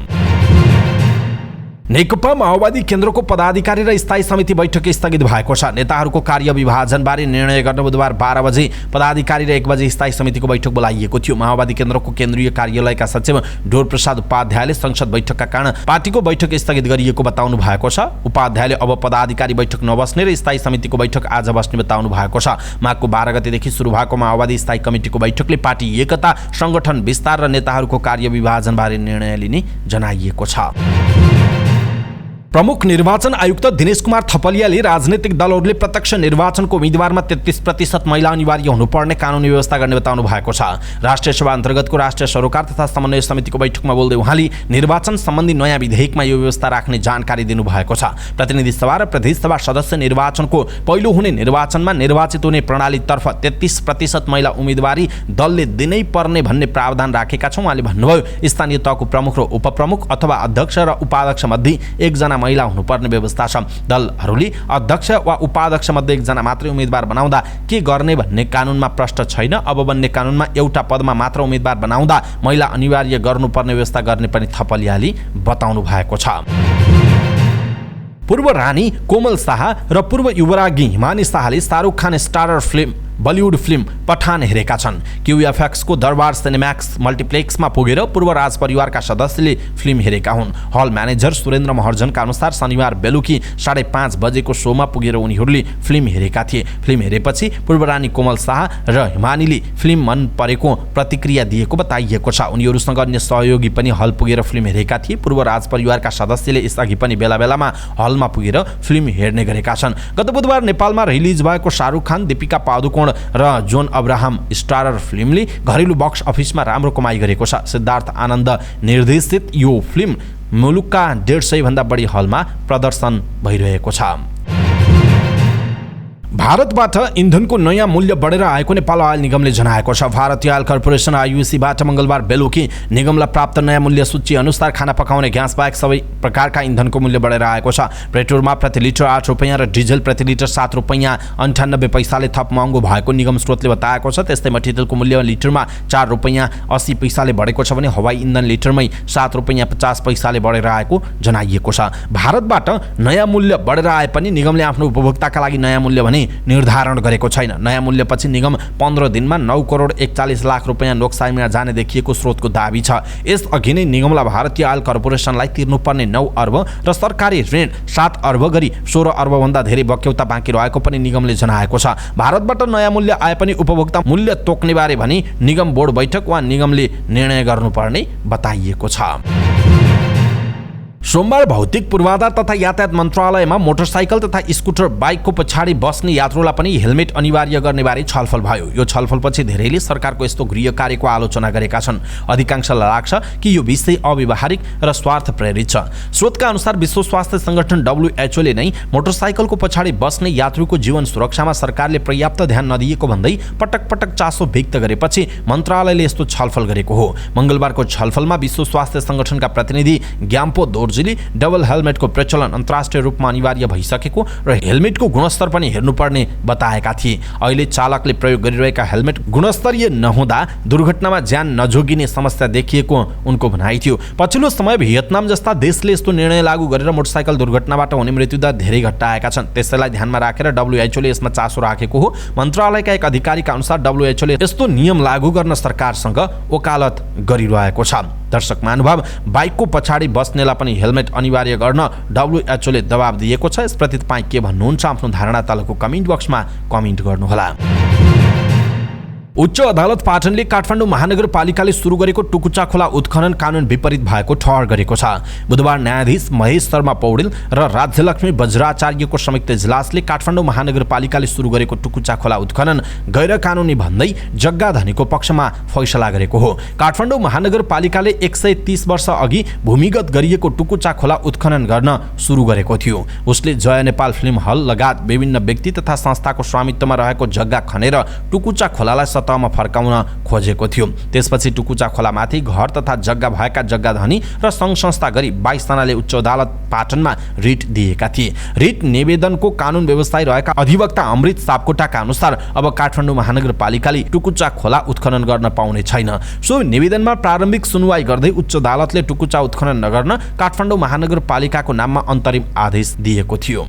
नेकपा माओवादी केन्द्रको पदाधिकारी र स्थायी समिति बैठक स्थगित भएको छ। नेताहरूको कार्य विभाजनबारे निर्णय गर्न बुधबार 12 बजे पदाधिकारी र 1 बजे स्थायी समितिको बैठक बोलाइएको थियो। माओवादी केन्द्रको केन्द्रीय कार्यालयका सचिव डोरप्रसाद उपाध्यायले संसद बैठकका कारण पार्टीको बैठक स्थगित गरिएको बताउनु भएको छ। उपाध्यायले अब पदाधिकारी बैठक नबस्ने र स्थायी समितिको बैठक आज बस्ने बताउनु भएको छ। माघको 12 गतेदेखि सुरु भएको माओवादी स्थायी कमिटीको बैठकले पार्टी एकता, संगठन विस्तार र नेताहरूको कार्य विभाजनबारे निर्णय लिने जनाइएको छ। प्रमुख निर्वाचन आयुक्त दिनेश कुमार थपलियाले राजनीतिक दलहरूले प्रत्यक्ष निर्वाचनको उम्मेदवारमा 33% महिला अनिवार्य हुनुपर्ने कानुनी व्यवस्था गर्ने बताउनु भएको छ। राष्ट्रिय सभा अन्तर्गतको राष्ट्रिय सरोकार तथा समन्वय समितिको बैठकमा बोल्दै उहाँले निर्वाचन सम्बन्धी नयाँ विधेयकमा यो व्यवस्था राख्ने जानकारी दिनुभएको छ। प्रतिनिधि सभा र प्रदेश सभा सदस्य निर्वाचनको पहिलो हुने निर्वाचनमा निर्वाचित हुने प्रणालीतर्फ 33% महिला उम्मेदवारी दलले दिनै पर्ने भन्ने प्रावधान राखेका छौँ। उहाँले भन्नुभयो, स्थानीय तहको प्रमुख र उपप्रमुख अथवा अध्यक्ष र उपाध्यक्ष मध्ये एकजना महिला हुनुपर्ने व्यवस्था छ। दलहरूले अध्यक्ष वा उपाध्यक्ष मध्ये एकजना मात्रै उम्मेदवार बनाउँदा के गर्ने भन्ने कानुनमा प्रश्न छैन। अब बन्ने कानुनमा एउटा पदमा मात्र उम्मेदवार बनाउँदा महिला अनिवार्य गर्नुपर्ने व्यवस्था गर्ने पनि थपलियाले बताउनु भएको छ। पूर्व रानी कोमल शाह र पूर्व युवरागी हिमानी शाहले Shahrukh Khan starrer film Bollywood film Pathaan हेरेका छन्। क्युएफएक्सको दरबार सिनेम्याक्स मल्टिप्लेक्समा पुगेर पूर्व राजपरिवारका सदस्यले फिल्म हेरेका हुन्। हल म्यानेजर सुरेन्द्र महर्जनका अनुसार शनिबार बेलुकी 5:30 बजेको शोमा पुगेर उनीहरूले फिल्म हेरेका थिए। फिल्म हेरेपछि पूर्व रानी कोमल शाह र हिमानीले फिल्म मन परेको प्रतिक्रिया दिएको बताइएको छ। उनीहरूसँग अन्य सहयोगी पनि हल पुगेर फिल्म हेरेका थिए। पूर्व राजपरिवारका सदस्यले यसअघि पनि बेला बेलामा हलमा पुगेर फिल्म हेर्ने गरेका छन्। गत बुधबार नेपालमा रिलिज भएको शाहरुख खान, दीपिका पादुकोण र जोन अब्राहम स्टारर फिल्मले घरेलु बक्स अफिसमा राम्रो कमाई गरेको छ। सिद्धार्थ आनन्द निर्देशित यो फिल्म मुलुकका 150 भन्दा बढी हलमा प्रदर्शन भइरहेको छ। भारतबाट इन्धनको नयाँ मूल्य बढेर आएको नेपाल ऑयल निगमले जनाएको छ। भारतीय ऑयल कर्पोरेसन आइयुसीबाट मंगलबार बेलुकी निगमलाई प्राप्त नयाँ मूल्य सूची अनुसार खाना पकाउने ग्यास बाहेक सबै प्रकारका इन्धनको मूल्य बढेर आएको छ। पेट्रोलमा प्रति लिटर 8 रुपैयाँ र डिजेल प्रति लिटर 7 रुपैयाँ 98 पैसाले थप महँगो भएको निगम स्रोतले बताएको छ। त्यस्तै मट्टीतेलको मूल्य लिटरमा 4 रुपैयाँ 80 पैसाले बढेको छ भने हवाई इन्धन लिटरमै 7 रुपैयाँ 50 पैसाले बढेर आएको जनाइएको छ। भारतबाट नयाँ मूल्य बढेर आए पनि निगमले आफ्नो उपभोक्ताका लागि नयाँ मूल्य भने निर्धारण गरेको छैन। नयाँ मूल्यपछि निगम 15 दिनमा 9 करोड 41 लाख रुपैयाँ नोक्सानीमा जाने देखिएको स्रोतको दाबी छ। यसअघि नै निगमलाई भारतीय ऑयल कर्पोरेसनलाई तिर्नुपर्ने 9 अर्ब र सरकारी ऋण 7 अर्ब गरी 16 अर्बभन्दा धेरै बक्यौता बाँकी रहेको पनि निगमले जनाएको छ। भारतबाट नयाँ मूल्य आए पनि उपभोक्ता मूल्य तोक्ने बारे भनी निगम बोर्ड बैठक वा निगमले निर्णय गर्नुपर्ने बताइएको छ। सोमबार भौतिक पूर्वाधार तथा यातायात मन्त्रालयमा मोटरसाइकल तथा स्कुटर बाइकको पछाडि बस्ने यात्रुलाई पनि हेलमेट अनिवार्य गर्ने बारे छलफल भयो। यो छलफलपछि धेरैले सरकारको यस्तो गृह कार्यको आलोचना गरेका छन्। अधिकांशलाई लाग्छ कि यो विषय अव्यावहारिक र स्वार्थ प्रेरित छ। स्रोतका अनुसार विश्व स्वास्थ्य संगठन WHO ले नै मोटरसाइकलको पछाडि बस्ने यात्रुको जीवन सुरक्षामा सरकारले पर्याप्त ध्यान नदिएको भन्दै पटक पटक चासो व्यक्त गरेपछि मन्त्रालयले यस्तो छलफल गरेको हो। मंगलबारको छलफलमा विश्व स्वास्थ्य संगठनका प्रतिनिधि ग्याम्पो दोर्जीले डबल हेलमेटको प्रचलन अन्तर्राष्ट्रिय रूपमा अनिवार्य भइसकेको र हेलमेटको गुणस्तर पनि हेर्नुपर्ने बताएका थिए। अहिले चालकले प्रयोग गरिरहेका हेलमेट गुणस्तरीय नहुँदा दुर्घटनामा ज्यान नजोगिने समस्या देखिएको उनको भनाइ थियो। पछिल्लो समय भियतनाम जस्ता देशले यस्तो निर्णय लागू गरेर मोटरसाइकल दुर्घटनाबाट हुने मृत्युदर धेरै घटाएका छन्। त्यसैलाई ध्यानमा राखेर WHO ले यसमा चासो राखेको हो। मन्त्रालयका एक अधिकारीका अनुसार WHO ले यस्तो नियम लागू गर्न सरकारसँग वकालत गरिरहेको छ। दर्शक महानुभाव, बाइकको पछाडि बस्नेलाई पनि हेलमेट अनिवार्य गर्न WHO ले दबाब दिएको छ। यसप्रति तपाईँ के भन्नुहुन्छ? आफ्नो धारणा तलको कमेन्ट बक्समा कमेन्ट गर्नुहोला। उच्च अदालत पाटनले काठमाडौँ महानगरपालिकाले सुरु गरेको टुकुचा खोला उत्खनन कानुन विपरीत भएको ठहर गरेको छ। बुधबार न्यायाधीश महेश शर्मा पौडेल र राज्यलक्ष्मी वज्राचार्यको संयुक्त इजलासले काठमाडौँ महानगरपालिकाले सुरु गरेको टुकुचा खोला उत्खनन गैर कानुनी भन्दै जग्गा धनीको पक्षमा फैसला गरेको हो। काठमाडौँ महानगरपालिकाले 130 वर्ष अघि भूमिगत गरिएको टुकुचा खोला उत्खनन गर्न सुरु गरेको थियो। उसले जय नेपाल फिल्म हल लगायत विभिन्न व्यक्ति तथा संस्थाको स्वामित्वमा रहेको जग्गा खनेर टुकुचा खोलालाई सतहमा फर्काउन खोजेको थियो। त्यसपछि टुकुचा खोलामाथि घर तथा जग्गा भएका जग्गा धनी र सङ्घ संस्था गरी 22 जनाले उच्च अदालत पाटनमा रिट दिएका थिए। रिट निवेदनको कानुन व्यवस्थायी रहेका अधिवक्ता अमृत सापकोटाका अनुसार अब काठमाडौँ महानगरपालिकाले टुकुचा खोला उत्खनन गर्न पाउने छैन। सो निवेदनमा प्रारम्भिक सुनवाई गर्दै उच्च अदालतले टुकुचा उत्खनन नगर्न काठमाडौँ महानगरपालिकाको नाममा अन्तरिम आदेश दिएको थियो।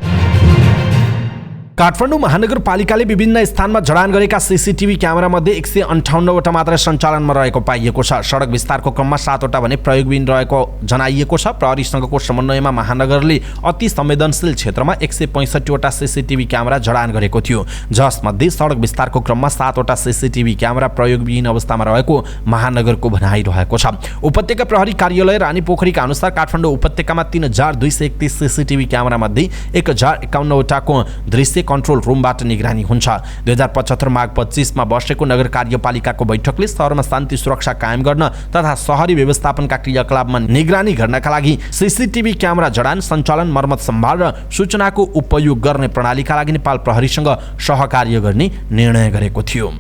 काठमाडौँ महानगरपालिकाले विभिन्न स्थानमा जडान गरेका सीसीटीभी क्यामेरामध्ये 158वटा मात्र सञ्चालनमा रहेको पाइएको छ। सडक विस्तारको क्रममा 7वटा भने प्रयोगविहीन रहेको जनाइएको छ। प्रहरीसँगको समन्वयमा महानगरले अति संवेदनशील क्षेत्रमा 165वटा सीसीटीभी क्यामेरा जडान गरेको थियो, जसमध्ये सडक विस्तारको क्रममा 7वटा सीसीटीभी क्यामेरा प्रयोगविहीन अवस्थामा रहेको महानगरको भनाइरहेको छ। उपत्यका प्रहरी कार्यालय रानीपोखरीका अनुसार काठमाडौँ उपत्यकामा 3231 सीसीटीभी क्यामेरामध्ये 1051वटाको दृश्य कन्ट्रोल रुमबाट निगरानी हुन्छ। 2075 माघ 25मा बसेको नगर कार्यपालिकाको बैठकले शहरमा शान्ति सुरक्षा कायम गर्न तथा शहरी व्यवस्थापनका क्रियाकलापमा निगरानी गर्नका लागि सीसीटीभी क्यामेरा जडान, सञ्चालन, मर्मत सम्भार र सूचनाको उपयोग गर्ने प्रणालीका लागि नेपाल प्रहरीसँग सहकार्य गर्ने निर्णय गरेको थियो।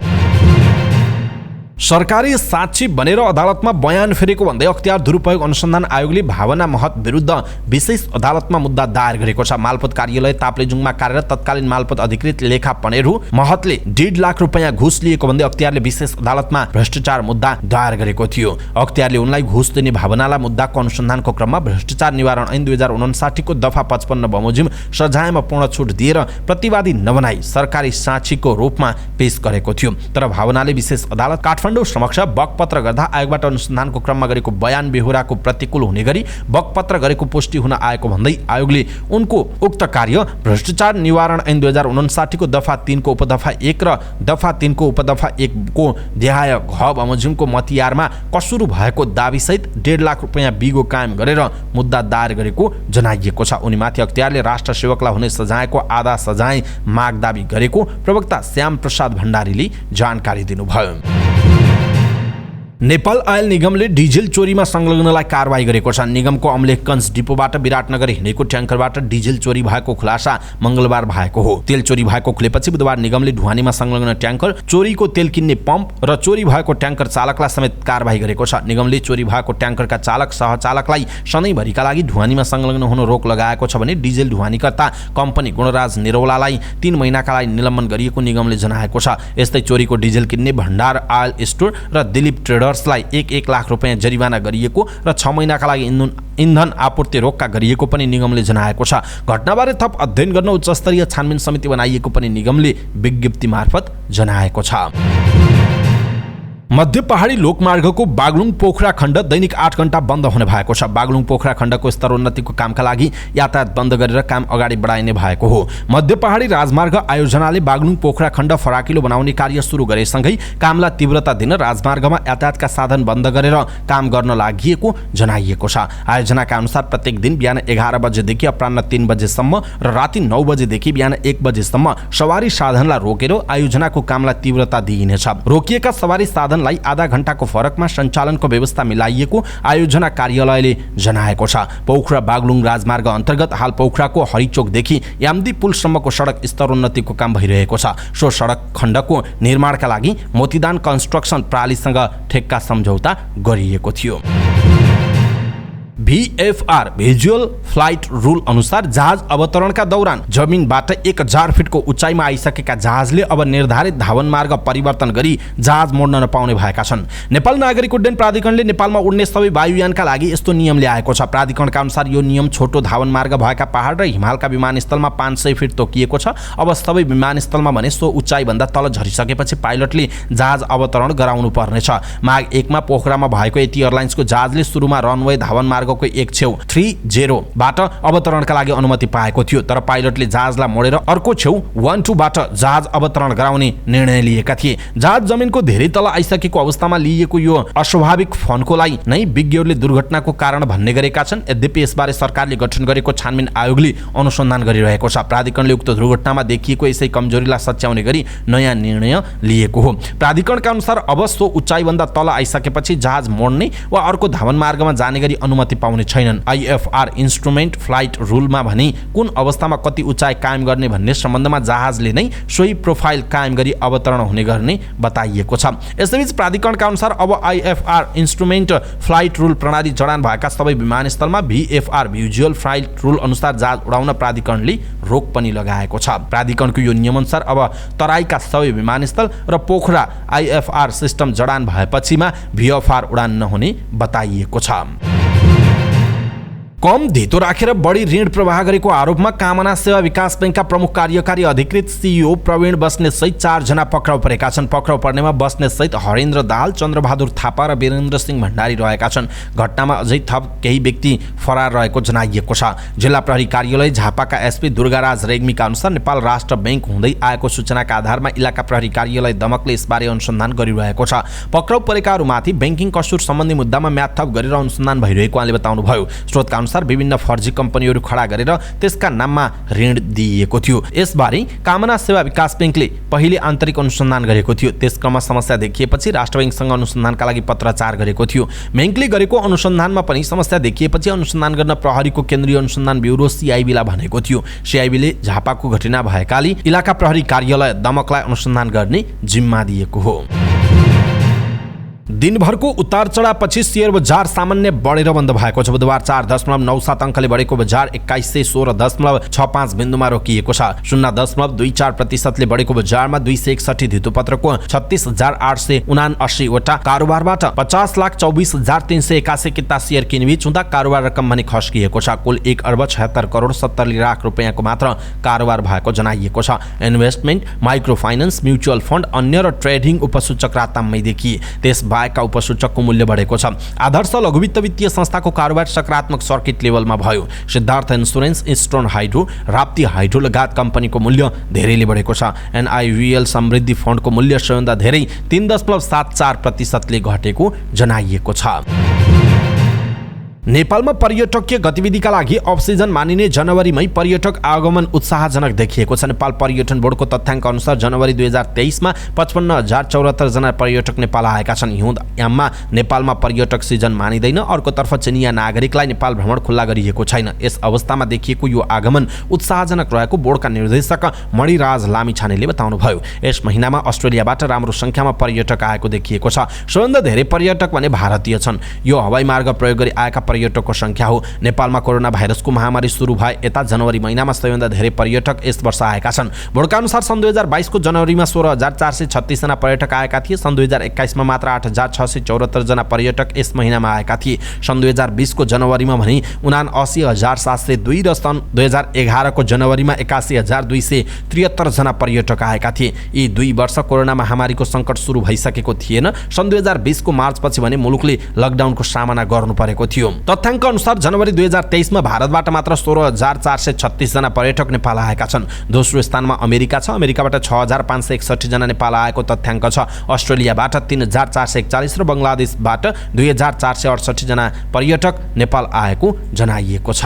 सरकारी साक्षी बनेर अदालतमा बयान फेरेको भन्दै अख्तियार दुरुपयोग अनुसन्धान आयोगले भावना महत विरुद्ध विशेष अदालतमा मुद्दा दायर गरेको छ। मालपोत कार्यालय ताप्लेजुङमा कार्यरत तत्कालीन मालपोत अधिकृत लेखा पनेरू महतले 1.5 लाख रुपैयाँ घुस लिएको भन्दै अख्तियारले विशेष अदालतमा भ्रष्टाचार मुद्दा दायर गरेको थियो। अख्तियारले उनलाई घुस दिने भावनालाई मुद्दाको अनुसन्धानको क्रममा भ्रष्टाचार निवारण ऐन 2059 को दफा 55 बमोजिम सजायमा पूर्ण छुट दिएर प्रतिवादी नबनाई सरकारी साक्षीको रूपमा पेश गरेको थियो। तर भावनाले विशेष अदालत काठमाडौँ समक्ष बकपत्र गर्दा आयोगबाट अनुसन्धानको क्रममा गरेको बयान बेहोराको प्रतिकूल हुने गरी बकपत्र गरेको पुष्टि हुन आएको भन्दै आयोगले उनको उक्त कार्य भ्रष्टाचार निवारण ऐन 2059 को दफा 3 को उपदफा 1 र दफा 3 को उपदफा 1 को देहाय घ बमोजिमको मतियारमा कसुर भएको दाबीसहित 1.5 लाख रुपैयाँ बिगो कायम गरेर मुद्दा दायर गरेको जनाइएको छ। उनीमाथि अख्तियारले राष्ट्र सेवकलाई हुने सजायको आधा सजाय माग दाबी गरेको प्रवक्ता श्याम प्रसाद भण्डारीले जानकारी दिनुभयो। नेपाल आयल निगमले डिजेल चोरीमा संलग्नलाई कारवाही गरेको छ। निगमको अमलेखगञ्ज डिपोबाट विराटनगर हिँडेको ट्याङ्करबाट डिजेल चोरी भएको खुलासा मंगलबार भएको हो। तेल चोरी भएको खुलेपछि बुधबार निगमले ढुवानीमा संलग्न ट्याङ्कर, चोरीको तेल किन्ने पम्प र चोरी भएको ट्याङ्कर चालकलाई समेत कारवाही गरेको छ। निगमले चोरी भएको ट्याङ्करका चालक सहचालकलाई सधैँभरिका लागि ढुवानीमा संलग्न हुन रोक लगाएको छ भने डिजेल ढुवानीकर्ता कम्पनी गुणराज निरौलालाई 3 महिनाका लागि निलम्बन गरिएको निगमले जनाएको छ। यस्तै चोरीको डिजेल किन्ने भण्डार आयल स्टोर र दिलीप ट्रेडर्सलाई 1 लाख रुपैयाँ जरिवाना गरिएको र 6 महिनाका लागि इन्धन आपूर्ति रोक्का गरिएको पनि निगमले जनाएको छ। घटनाबारे थप अध्ययन गर्न उच्चस्तरीय छानबिन समिति बनाइएको पनि निगमले विज्ञप्ति मार्फत जनाएको छ। मध्य पहाडी लोकमार्गको बागलुङ पोखरा खण्ड दैनिक 8 घण्टा बन्द हुने भएको छ। बागलुङ पोखरा खण्डको स्तरोन्नतिको कामका लागि यातायात बन्द गरेर काम अगाडि बढाइने भएको हो। मध्य पहाडी राजमार्ग आयोजनाले बागलुङ पोखरा खण्ड फराकिलो बनाउने कार्य सुरु गरेसँगै कामलाई तीव्रता दिन राजमार्गमा यातायातका साधन बन्द गरेर काम गर्न लागिएको जनाइएको छ। आयोजनाका अनुसार प्रत्येक दिन बिहान 11 बजेदेखि अपराह्न 3 बजेसम्म र राति 9 बजेदेखि बिहान 1 बजेसम्म सवारी साधनलाई रोकेर आयोजनाको कामलाई तीव्रता दिइनेछ। रोकिएका सवारी साधन आधा घण्टाको फरकमा सञ्चालनको व्यवस्था मिलाइएको आयोजना कार्यालयले जनाएको छ। पोखरा बागलुङ राजमार्ग अन्तर्गत हाल पोखराको हरिचोकदेखि याम्दी पुलसम्मको सडक स्तरोन्नतिको काम भइरहेको छ। सो सडक खण्डको निर्माणका लागि मोतीदान कन्स्ट्रक्सन प्रणालीसँग ठेक्का सम्झौता गरिएको थियो। VFR भिजुअल फ्लाइट रुल अनुसार जहाज अवतरणका दौरान जमिनबाट 1000 फिटको उचाइमा आइसकेका जहाजले अब निर्धारित धावन मार्ग परिवर्तन गरी जहाज मोड्न नपाउने भएका छन्। नेपाल नागरिक उड्डयन प्राधिकरणले नेपालमा उड्ने सबै वायुयानका लागि यस्तो नियम ल्याएको छ। प्राधिकरणका अनुसार यो नियम छोटो धावन मार्ग भएका पहाड र हिमालका विमानस्थलमा 500 फिट तोकिएको छ। अब सबै विमानस्थलमा भने सो उचाइभन्दा तल झरिसकेपछि पाइलटले जहाज अवतरण गराउनु पर्नेछ। माघ 1 मा पोखरामा भएको यति एयरलाइन्सको जहाजले सुरुमा रनवे धावन मार्गको एक छेउ 30 बाट अवतरणका लागि अनुमति पाएको थियो, तर पाइलटले जहाजलाई मोडेर अर्को छेउ 12 बाट जहाज अवतरण गराउने निर्णय लिएका थिए। जहाज जमिनको धेरै तल आइसकेको अवस्थामा लिएको यो अस्वाभाविक फन्कोलाई नै विज्ञहरूले दुर्घटनाको कारण भन्ने गरेका छन्। यद्यपि यसबारे सरकारले गठन गरेको छानबिन आयोगले अनुसन्धान गरिरहेको छ। प्राधिकरणले उक्त दुर्घटनामा देखिएको यसै कमजोरीलाई सच्याउने गरी नयाँ निर्णय लिएको हो। प्राधिकरणका अनुसार अब सो उचाइभन्दा तल आइसकेपछि जहाज मोड्ने वा अर्को धावन मार्गमा जाने गरी अनुमति पाउने छैनन्। IFR इन्स्ट्रुमेन्ट फ्लाइट रुलमा भने कुन अवस्थामा कति उचाइ कायम गर्ने भन्ने सम्बन्धमा जहाजले नै सोही प्रोफाइल कायम गरी अवतरण हुने गर्ने बताइएको छ। यसैबीच प्राधिकरणका अनुसार अब IFR इन्स्ट्रुमेन्ट फ्लाइट रुल प्रणाली जडान भएका सबै विमानस्थलमा VFR भ्युजुअल फ्लाइट रुल अनुसार जहाज उडाउन प्राधिकरणले रोक पनि लगाएको छ। प्राधिकरणको यो नियमअनुसार अब तराईका सबै विमानस्थल र पोखरा IFR सिस्टम जडान भएपछिमा VFR उडान नहुने बताइएको छ। कम धितो राखेर बढी ऋण प्रवाह गरेको आरोपमा कामना सेवा विकास बैंकका प्रमुख कार्यकारी अधिकृत CEO प्रवीण बस्नेत सहित 4 जना पक्राउ परेका छन्। पक्राउ पर्नेमा बस्नेत सहित हरेन्द्र दाहाल, चन्द्रबहादुर थापा र वीरेन्द्र सिंह भण्डारी रहेका छन्। घटनामा अझै थप केही व्यक्ति फरार रहेको जनाइएको छ। जिल्ला प्रहरी कार्यालय झापाका SP दुर्गाराज रेग्मीका अनुसार नेपाल राष्ट्र बैंक हुँदै आएको सूचनाका आधारमा इलाका प्रहरी कार्यालय दमकले यसबारे अनुसन्धान गरिरहेको छ। पक्राउ परेकाहरूमाथि बैंकिङ कसुर सम्बन्धी मुद्दामा म्याद थप गरेर अनुसन्धान भइरहेको उहाँले बताउनुभयो। स्रोतका अनुसार विभिन्न फर्जी कम्पनीहरू खडा गरेर त्यसका नाममा ऋण दिइएको थियो। यसबारे कामना सेवा विकास बैंकले पहिले आन्तरिक अनुसन्धान गरेको थियो। त्यस क्रममा समस्या देखिएपछि राष्ट्र बैंकसँग अनुसन्धानका लागि पत्राचार गरेको थियो। बैंकले गरेको अनुसन्धानमा पनि समस्या देखिएपछि अनुसन्धान गर्न प्रहरीको केन्द्रीय अनुसन्धान ब्युरो CIB लाई भनेको थियो। CIB ले झापाको घटना भएकाले इलाका प्रहरी कार्यालय दमकलाई अनुसन्धान गर्ने जिम्मा दिएको हो। दिनभरको उतार चढावपछि शेयर बजार सामान्य बढेर बन्द भएको छ। बुधबार 4.97 अङ्कले बढेको बजार 2116.65 बिन्दुमा रोकिएको छ। 0.24% बढेको बजारमा 261 धितोपत्रको 36,879 वटा कारोबारबाट 50,24,381 किता शेयर किनबेच हुँदा कारोबार रकम भने खस्किएको छ। कुल 1,76,70,00,000 रुपैयाँको मात्र कारोबार भएको जनाइएको छ। Investment, micro finance, mutual fund, अन्य र ट्रेडिङ उपसूचक रातामै देखिए। त्यसबाहेकका उपसूचकको मूल्य बढेको छ। आदर्श लघुवित्त वित्तीय संस्थाको कारोबार सकारात्मक सर्किट लेभलमा भयो। Siddhartha insurance, eastern hydro, Rapti hydro लगायत कम्पनीको मूल्य धेरैले बढेको छ। NIVL समृद्धि फन्डको मूल्य सबैभन्दा धेरै 3.74%ले घटेको जनाइएको छ। नेपालमा पर्यटकीय गतिविधिका लागि अफ सिजन मानिने जनवरीमै पर्यटक आगमन उत्साहजनक देखिएको छ। नेपाल पर्यटन बोर्डको तथ्याङ्क अनुसार जनवरी 2023 मा 55,074 जना पर्यटक नेपाल आएका छन्। हिउँदयाममा नेपालमा पर्यटक सिजन मानिँदैन। अर्कोतर्फ चिनिया नागरिकलाई नेपाल भ्रमण खुल्ला गरिएको छैन। यस अवस्थामा देखिएको यो आगमन उत्साहजनक रहेको बोर्डका निर्देशक मणिराज लामिछानेले बताउनुभयो। यस महिनामा अस्ट्रेलियाबाट राम्रो संख्यामा पर्यटक आएको देखिएको छ। सबैभन्दा धेरै पर्यटक भने भारतीय छन्। यो हवाई मार्ग प्रयोग गरी आएका पर्यटकको संख्या हो। नेपालमा कोरोना भाइरसको महामारी सुरु भए यता जनवरी महिनामा सबैभन्दा धेरै पर्यटक यस वर्ष आएका छन्। बोर्डका अनुसार सन् 2022 को जनवरीमा 16,436 जना पर्यटक आएका थिए। सन् 2021 मा मात्र 8,674 जना पर्यटक यस महिनामा आएका थिए। सन् 2020 को जनवरीमा भने 79,702 र सन् 2011 को जनवरीमा 81,273 जना पर्यटक आएका थिए। यी 2 वर्ष कोरोना महामारीको सङ्कट सुरु भइसकेको थिएन। सन् 2020 को मार्चपछि भने मुलुकले लकडाउनको सामना गर्नु परेको थियो। तथ्याङ्क अनुसार जनवरी 2023 मा भारतबाट मात्र 16,436 जना पर्यटक नेपाल आएका छन्। दोस्रो स्थानमा अमेरिका छ। अमेरिकाबाट 6,561 जना नेपाल आएको तथ्याङ्क छ। अस्ट्रेलियाबाट 3,441 र बङ्गलादेशबाट 2,468 जना पर्यटक नेपाल आएको जनाइएको छ।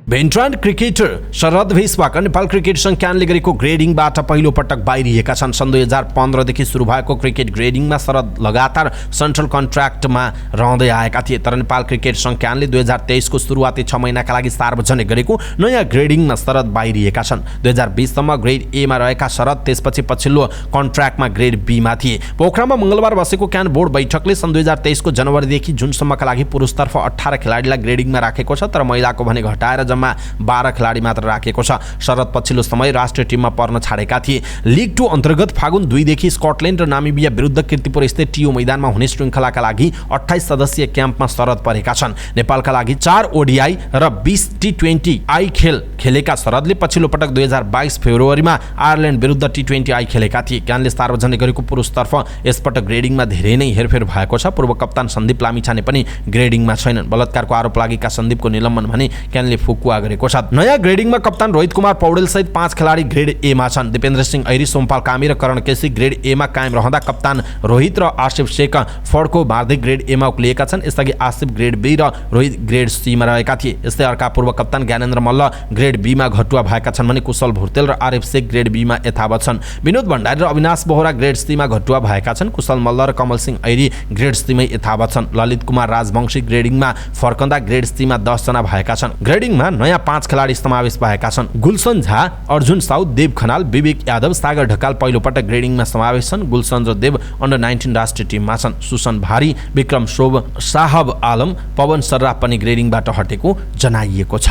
भेटरान क्रिकेटर शरद भेषवाकर नेपाल क्रिकेट संज्ञानले गरेको ग्रेडिङबाट पहिलो पटक बाहिरिएका छन्। सन् 2015 देखि सुरु भएको क्रिकेट ग्रेडिङमा शरद लगातार सेन्ट्रल कन्ट्र्याक्टमा रहँदै आएका थिए। तर नेपाल क्रिकेट संज्ञानले 2023 को सुरुवाती 6 महिनाका लागि सार्वजनिक गरेको नयाँ ग्रेडिङमा शरद बाहिरिएका छन्। 2020 सम्म ग्रेड A मा रहेका शरद त्यसपछि पछिल्लो कन्ट्र्याक्टमा ग्रेड B मा थिए। पोखरामा मंगलबार बसेको क्यान बोर्ड बैठकले सन् 2023 को जनवरीदेखि जुनसम्मका लागि पुरुषतर्फ 18 खेलाडीलाई ग्रेडिङमा राखेको छ। तर महिलाको भने घटाएर जम्मा 12 खेलाडी मात्र राखेको छ। शरद पछिल्लो समय राष्ट्रिय टिममा पर्न छाडेका थिए। लिग 2 अन्तर्गत फागुन 2 देखि स्कटल्यान्ड र नामिबिया विरुद्ध कीर्तिपुर स्थित टिओ मैदानमा हुने श्रृङ्खलाका लागि 28 सदस्यीय क्याम्पमा शरद परेका छन्। नेपालका लागि 4 ओडिआई र 20 टी20 आई खेल खेलेका शरदले पछिल्लो पटक 2022 फेब्रुअरीमा आयरल्यान्ड विरुद्ध टी20 आई खेलेका थिए। क्यानले सार्वजनिक गरेको पुरुषतर्फ यसपटक ग्रेडिङमा धेरै नै हेरफेर भएको छ। पूर्व कप्तान सन्दीप लामिछाने पनि ग्रेडिङमा छैनन्। बलात्कारको आरोप लागेका सन्दीपको निलम्बन भने क्यानले फुकुवा गरेको छ। नयाँ ग्रेडिङमा कप्तान रोहित कुमार पौडेल सहित 5 खेलाडी ग्रेड ए मा छन्। दिपेन्द्र सिंह ऐरी, सोमपाल कामी र करण केसी ग्रेड ए मा कायम रहँदा कप्तान रोहित र आसिफ शेख फड्को बार्दै ग्रेड ए मा उक्लिएका छन्। यसअघि आसिफ ग्रेड बी र रोहित ग्रेड सी मा रहेका थिए। यस्तै अर्का पूर्व कप्तान ज्ञानेन्द्र मल्ल ग्रेड बी मा घटुवा भएका छन् भने कुशल भुर्तेल र आरिफ शेख ग्रेड बी मा यथावत छन्। विनोद भण्डारी र अविनाश बोहरा ग्रेड सी मा घटुवा भएका छन्। कुशल मल्ल र कमल सिंह ऐरी ग्रेड सी मै यथावत छन्। ललित कुमार राजवंशी ग्रेडिङमा फर्कँदा ग्रेड सी मा 10 जना भएका छन्। ग्रेडिङमा नयाँ 5 खेलाडी समावेश भएका छन्। गुलसन झा, अर्जुन साउ, देव खनाल, विवेक यादव, सागर ढकाल पहिलो पटक ग्रेडिङमा समावेश छन्। गुलसन र देव अन्डर 19 राष्ट्रिय टिममा छन्। सुसन भारी, विक्रम शोभ, साहब आलम, पवन सर्राफ पनि ग्रेडिङबाट हटेको जनाइएको छ।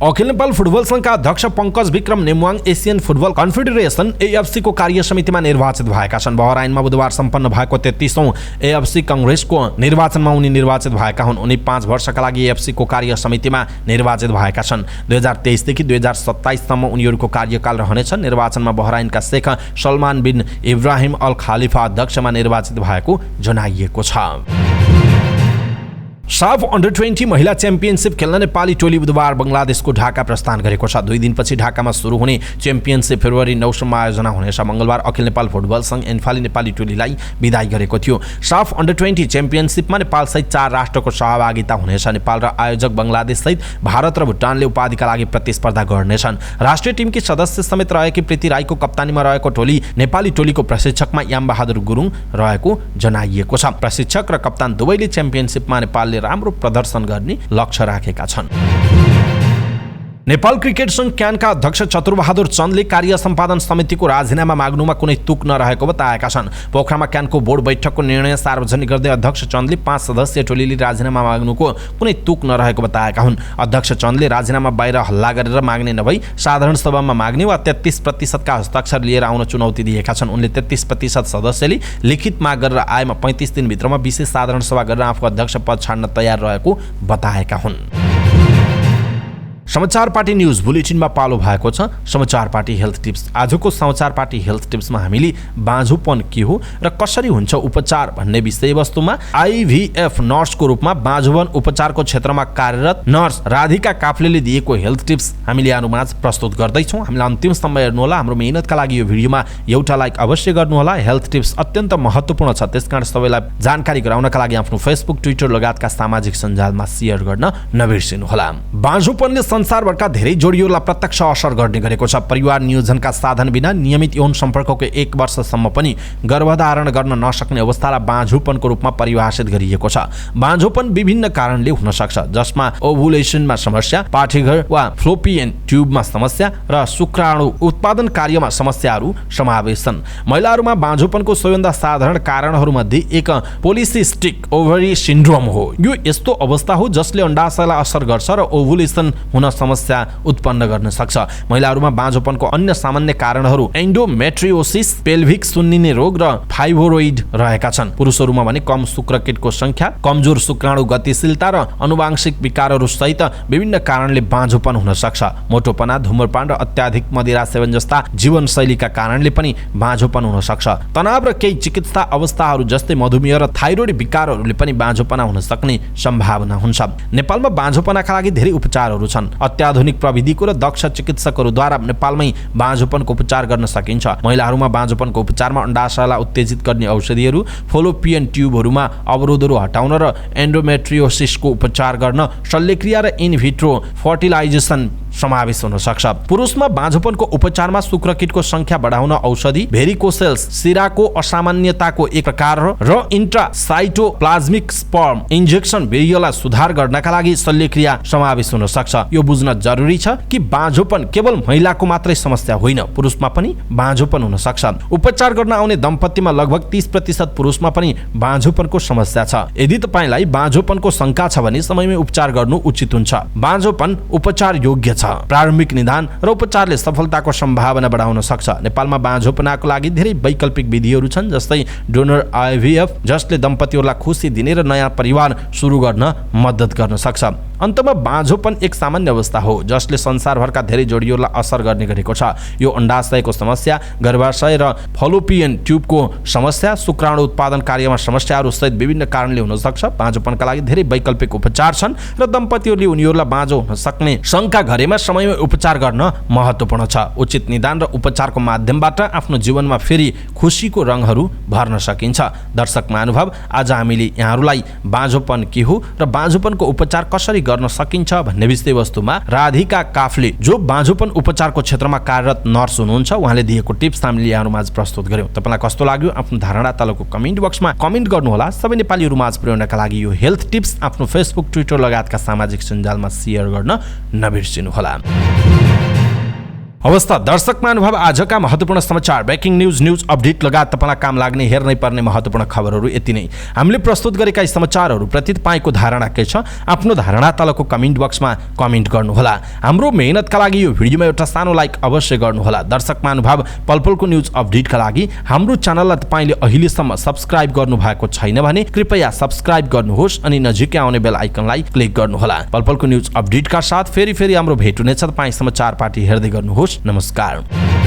अखिल नेपाल फुटबल संघका अध्यक्ष पंकज विक्रम नेमुवाङ एसियन फुटबल कन्फेडरेसन एएफसी को कार्य समितिमा निर्वाचित भएका छन्। बहराइनमा बुधबार सम्पन्न भएको 33औं एएफसी कंग्रेसको निर्वाचनमा उनी निर्वाचित भएका हुन्। उनी 5 वर्षका लागि एएफसी को कार्य समितिमा निर्वाचित भएका छन्। 2023 देखि 2027 सम्म उनीहरूको कार्यकाल रहनेछ। निर्वाचनमा बहराइनका शेख सलमान बिन इब्राहिम अल खालिफा अध्यक्षमा निर्वाचित भएको जनाइएको छ। साफ अन्डर 20 महिला च्याम्पियनशिप खेल्न नेपाली टोली बुधबार बंगलादेशको ढाका प्रस्थान गरेको छ। 2 दिनपछि ढाकामा सुरु हुने च्याम्पियनशिप फेब्रुअरी 9 सम्म आयोजना हुनेछ। मंगलबार अखिल नेपाल फुटबल संघ एन्फाले नेपाली टोलीलाई बिदाई गरेको थियो। साफ अन्डर 20 च्याम्पियनशिपमा नेपाल सहित 4 राष्ट्रको सहभागिता हुनेछ। नेपाल र आयोजक बंगलादेश सहित भारत र भुटानले उपाधिका लागि प्रतिस्पर्धा गर्नेछन्। राष्ट्रिय टिमकी सदस्य समेत रहेकी प्रीति राईको कप्तानीमा रहेको टोली नेपाली टोलीको प्रशिक्षकमा याम बहादुर गुरुङ रहेको जनाइएको छ। प्रशिक्षक र कप्तान दुवैले च्याम्पियनशिपमा नेपालले राम्रो प्रदर्शन गर्ने लक्ष्य राखेका छन्। नेपाल क्रिकेट संघ क्यानका अध्यक्ष चतुरबहादुर चन्दले कार्य सम्पादन समितिको राजीनामा माग्नुमा कुनै तुक नरहेको बताएका छन्। पोखरामा क्यानको बोर्ड बैठकको निर्णय सार्वजनिक गर्दै अध्यक्ष चन्दले 5 सदस्यीय टोलीले राजीनामा माग्नुको कुनै तुक नरहेको बताएका हुन्। अध्यक्ष चन्दले राजीनामा बाहिर हल्ला गरेर माग्ने नभई साधारण सभामा माग्ने वा 33% का हस्ताक्षर लिएर आउन चुनौती दिएका छन्। उनले 33% सदस्यले लिखित माग गरेर आएमा 35 दिनभित्रमा विशेष साधारण सभा गरेर आफू अध्यक्ष पद छाड्न तयार रहेको बताएका हुन्। समाचार पार्टी न्यूज बुलेटिनमा पालो भएको छ समाचार पार्टी हेल्थ टिप्स। आजको समाचार पार्टी हेल्थ टिप्समा हामीले बाँझोपन के हो र कसरी हुन्छ उपचार भन्ने विषयवस्तुमा आईभीएफ नर्सको रूपमा बाँझोपन उपचारको क्षेत्रमा कार्यरत नर्स राधिका काफ्लेले दिएको हेल्थ टिप्स हामीले अनुमाज प्रस्तुत गर्दैछौँ। हामीलाई अन्तिमसम्म हेर्नुहोला। हाम्रो मेहनतका लागि यो भिडियोमा एउटा लाइक अवश्य गर्नुहोला। हेल्थ टिप्स अत्यन्त महत्त्वपूर्ण छ, त्यसकारण सबैलाई जानकारी गराउनका लागि आफ्नो फेसबुक, ट्विटर लगायतका सामाजिक सञ्जालमा सेयर गर्न नबिर्सिनुहोला। बाँझोपनले संसारभरका धेरै जोडीहरूलाई प्रत्यक्ष असर गर्ने गरेको छ। परिवार नियोजनका साधन बिना नियमित यौन सम्पर्कको 1 वर्षसम्म पनि गर्भधारण गर्न नसक्ने अवस्थालाई बाँझोपनको रूपमा परिभाषित गरिएको छ। बाँझोपन विभिन्न कारणले हुन सक्छ, जसमा ओभुलेसनमा समस्या, पाठेघर वा फ्लोपियन ट्युबमा समस्या र शुक्राणु उत्पादन कार्यमा समस्याहरू समावेश छन्। महिलाहरूमा बाँझोपनको सबैभन्दा साधारण कारणहरूमध्ये एक पोलिसिस्टिक ओभरी सिन्ड्रोम हो। यो यस्तो अवस्था हो जसले अण्डाशयलाई असर गर्छ र ओभुलेसन हुन समस्या उत्पन्न गर्न सक्छ। महिलाहरूमा बाँझोपनको अन्य सामान्य कारणहरू एन्डोमेट्रियोसिस, पेल्भिक सुन्निने रोग र फाइब्रोइड रहेका छन्। पुरुषहरूमा भने कम शुक्रकीटको संख्या, कमजोर शुक्राणु गतिशीलता र आनुवांशिक विकारहरू सहित विभिन्न कारणले बाँझोपन हुन सक्छ। मोटोपना, धूम्रपान र अत्याधिक मदिरा सेवन जस्ता जीवनशैलीका कारणले पनि बाँझोपन हुन सक्छ। तनाव र केही चिकित्सा अवस्थाहरू जस्तै मधुमेह र थाइरोइड विकारहरूले पनि बाँझोपना हुन सक्ने सम्भावना हुन्छ। नेपालमा बाँझोपनाका लागि धेरै उपचारहरू छन्। अत्याधुनिक प्रविधिको र दक्ष चिकित्सकहरूद्वारा नेपालमै बाँझोपनको उपचार गर्न सकिन्छ। महिलाहरूमा बाँझोपनको उपचारमा अण्डाशयलाई उत्तेजित गर्ने औषधिहरू, फोलोपियन ट्युबहरूमा अवरोधहरू हटाउन र एन्डोमेट्रियोसिसको उपचार गर्न शल्यक्रिया र इन भिट्रो फर्टिलाइजेसन समावेश हुन सक्छ। पुरुषमा बाँझोपनको उपचारमा शुक्रकीटको संख्या बढाउन औषधि, भेरिकोसेल्स शिराको असामान्यताको एक प्रकार र इन्ट्रासाइटोप्लाज्मिक स्पर्म इन्जेक्सन वीर्यलाई सुधार गर्नका लागि शल्यक्रिया समावेश हुन सक्छ। यो बुझ्न जरुरी छ कि बाँझोपन केवल महिलाको मात्रै समस्या होइन, पुरुषमा पनि बाँझोपन हुन सक्छ। उपचार गर्न आउने दम्पतिमा लगभग 30% पुरुषमा पनि बाँझोपनको समस्या छ। यदि तपाईलाई बाँझोपनको शंका छ भने समयमै उपचार गर्नु उचित हुन्छ। बाँझोपन उपचार योग्य छ। प्रारम्भिक निदान र उपचारले सफलताको सम्भावना बढाउन सक्छ। नेपालमा बाँझोपनाको लागि धेरै वैकल्पिक विधिहरू छन्, जस्तै डोनर आइभीएफ, जसले दम्पतिहरूलाई खुसी दिने र नयाँ परिवार सुरु गर्न मद्दत गर्न सक्छ। अन्तमा बाँझोपन एक सामान्य अवस्था हो जसले संसारभरका धेरै जोडीहरूलाई असर गर्ने गरेको छ। यो अण्डाशयको समस्या, गर्भाशय र फलोपियन ट्युबको समस्या, शुक्राणु उत्पादन कार्यमा समस्याहरू सहित विभिन्न कारणले हुन सक्छ। बाँझोपनका लागि धेरै वैकल्पिक उपचार छन् र दम्पतिहरूले उनीहरूलाई बाँझो हुन सक्ने शंका गरेमा समयमै उपचार गर्न महत्त्वपूर्ण छ। उचित निदान र उपचारको माध्यमबाट आफ्नो जीवनमा फेरि खुसीको रङहरू भर्न सकिन्छ। दर्शक महानुभाव, आज हामीले यहाँहरूलाई बाँझोपन के हो र बाँझोपनको उपचार कसरी गर्न सकिन्छ भन्ने विषयवस्तुमा राधिका काफले, जो बाँझोपन उपचारको क्षेत्रमा कार्यरत नर्स हुनुहुन्छ, उहाँले दिएको टिप्स हामीले यहाँहरूमाझ प्रस्तुत गर्यौं। तपाईलाई कस्तो लाग्यो आफ्नो धारणा तलको कमेन्ट बक्समा कमेन्ट गर्नुहोला। सबै नेपालीहरूमाझ पुर्याउनका लागि यो हेल्थ टिप्स आफ्नो फेसबुक, ट्विटर लगायतका सामाजिक सञ्जालमा शेयर गर्न नबिर्सिनुहोला। अवस्था दर्शक महानुभाव, आजका महत्त्वपूर्ण समाचार, ब्रेकिङ न्यूज अपडेट लगायत तपाईलाई काम लाग्ने हेर्नै पर्ने महत्त्वपूर्ण खबरहरू यति नै। हामीले प्रस्तुत गरेका समाचारहरू प्रति तपाईको धारणा के छ? आफ्नो धारणा तलको कमेन्ट बक्समा कमेन्ट गर्नुहोला। हाम्रो मेहनतका लागि यो भिडियोमा एउटा सानो लाइक अवश्य गर्नुहोला। दर्शक महानुभाव, पलपलको न्यूज अपडेटका लागि हाम्रो च्यानललाई तपाईले अहिलेसम्म सब्स्क्राइब गर्नुभएको छैन भने कृपया सब्स्क्राइब गर्नुहोस् अनि नजिकै आउने बेल आइकनलाई क्लिक गर्नुहोला। पलपलको न्यूज अपडेटका साथ फेरि हाम्रो भेट हुनेछ। तपाई समाचार पार्टी हेर्दै गर्नुहोस्। नमस्कार।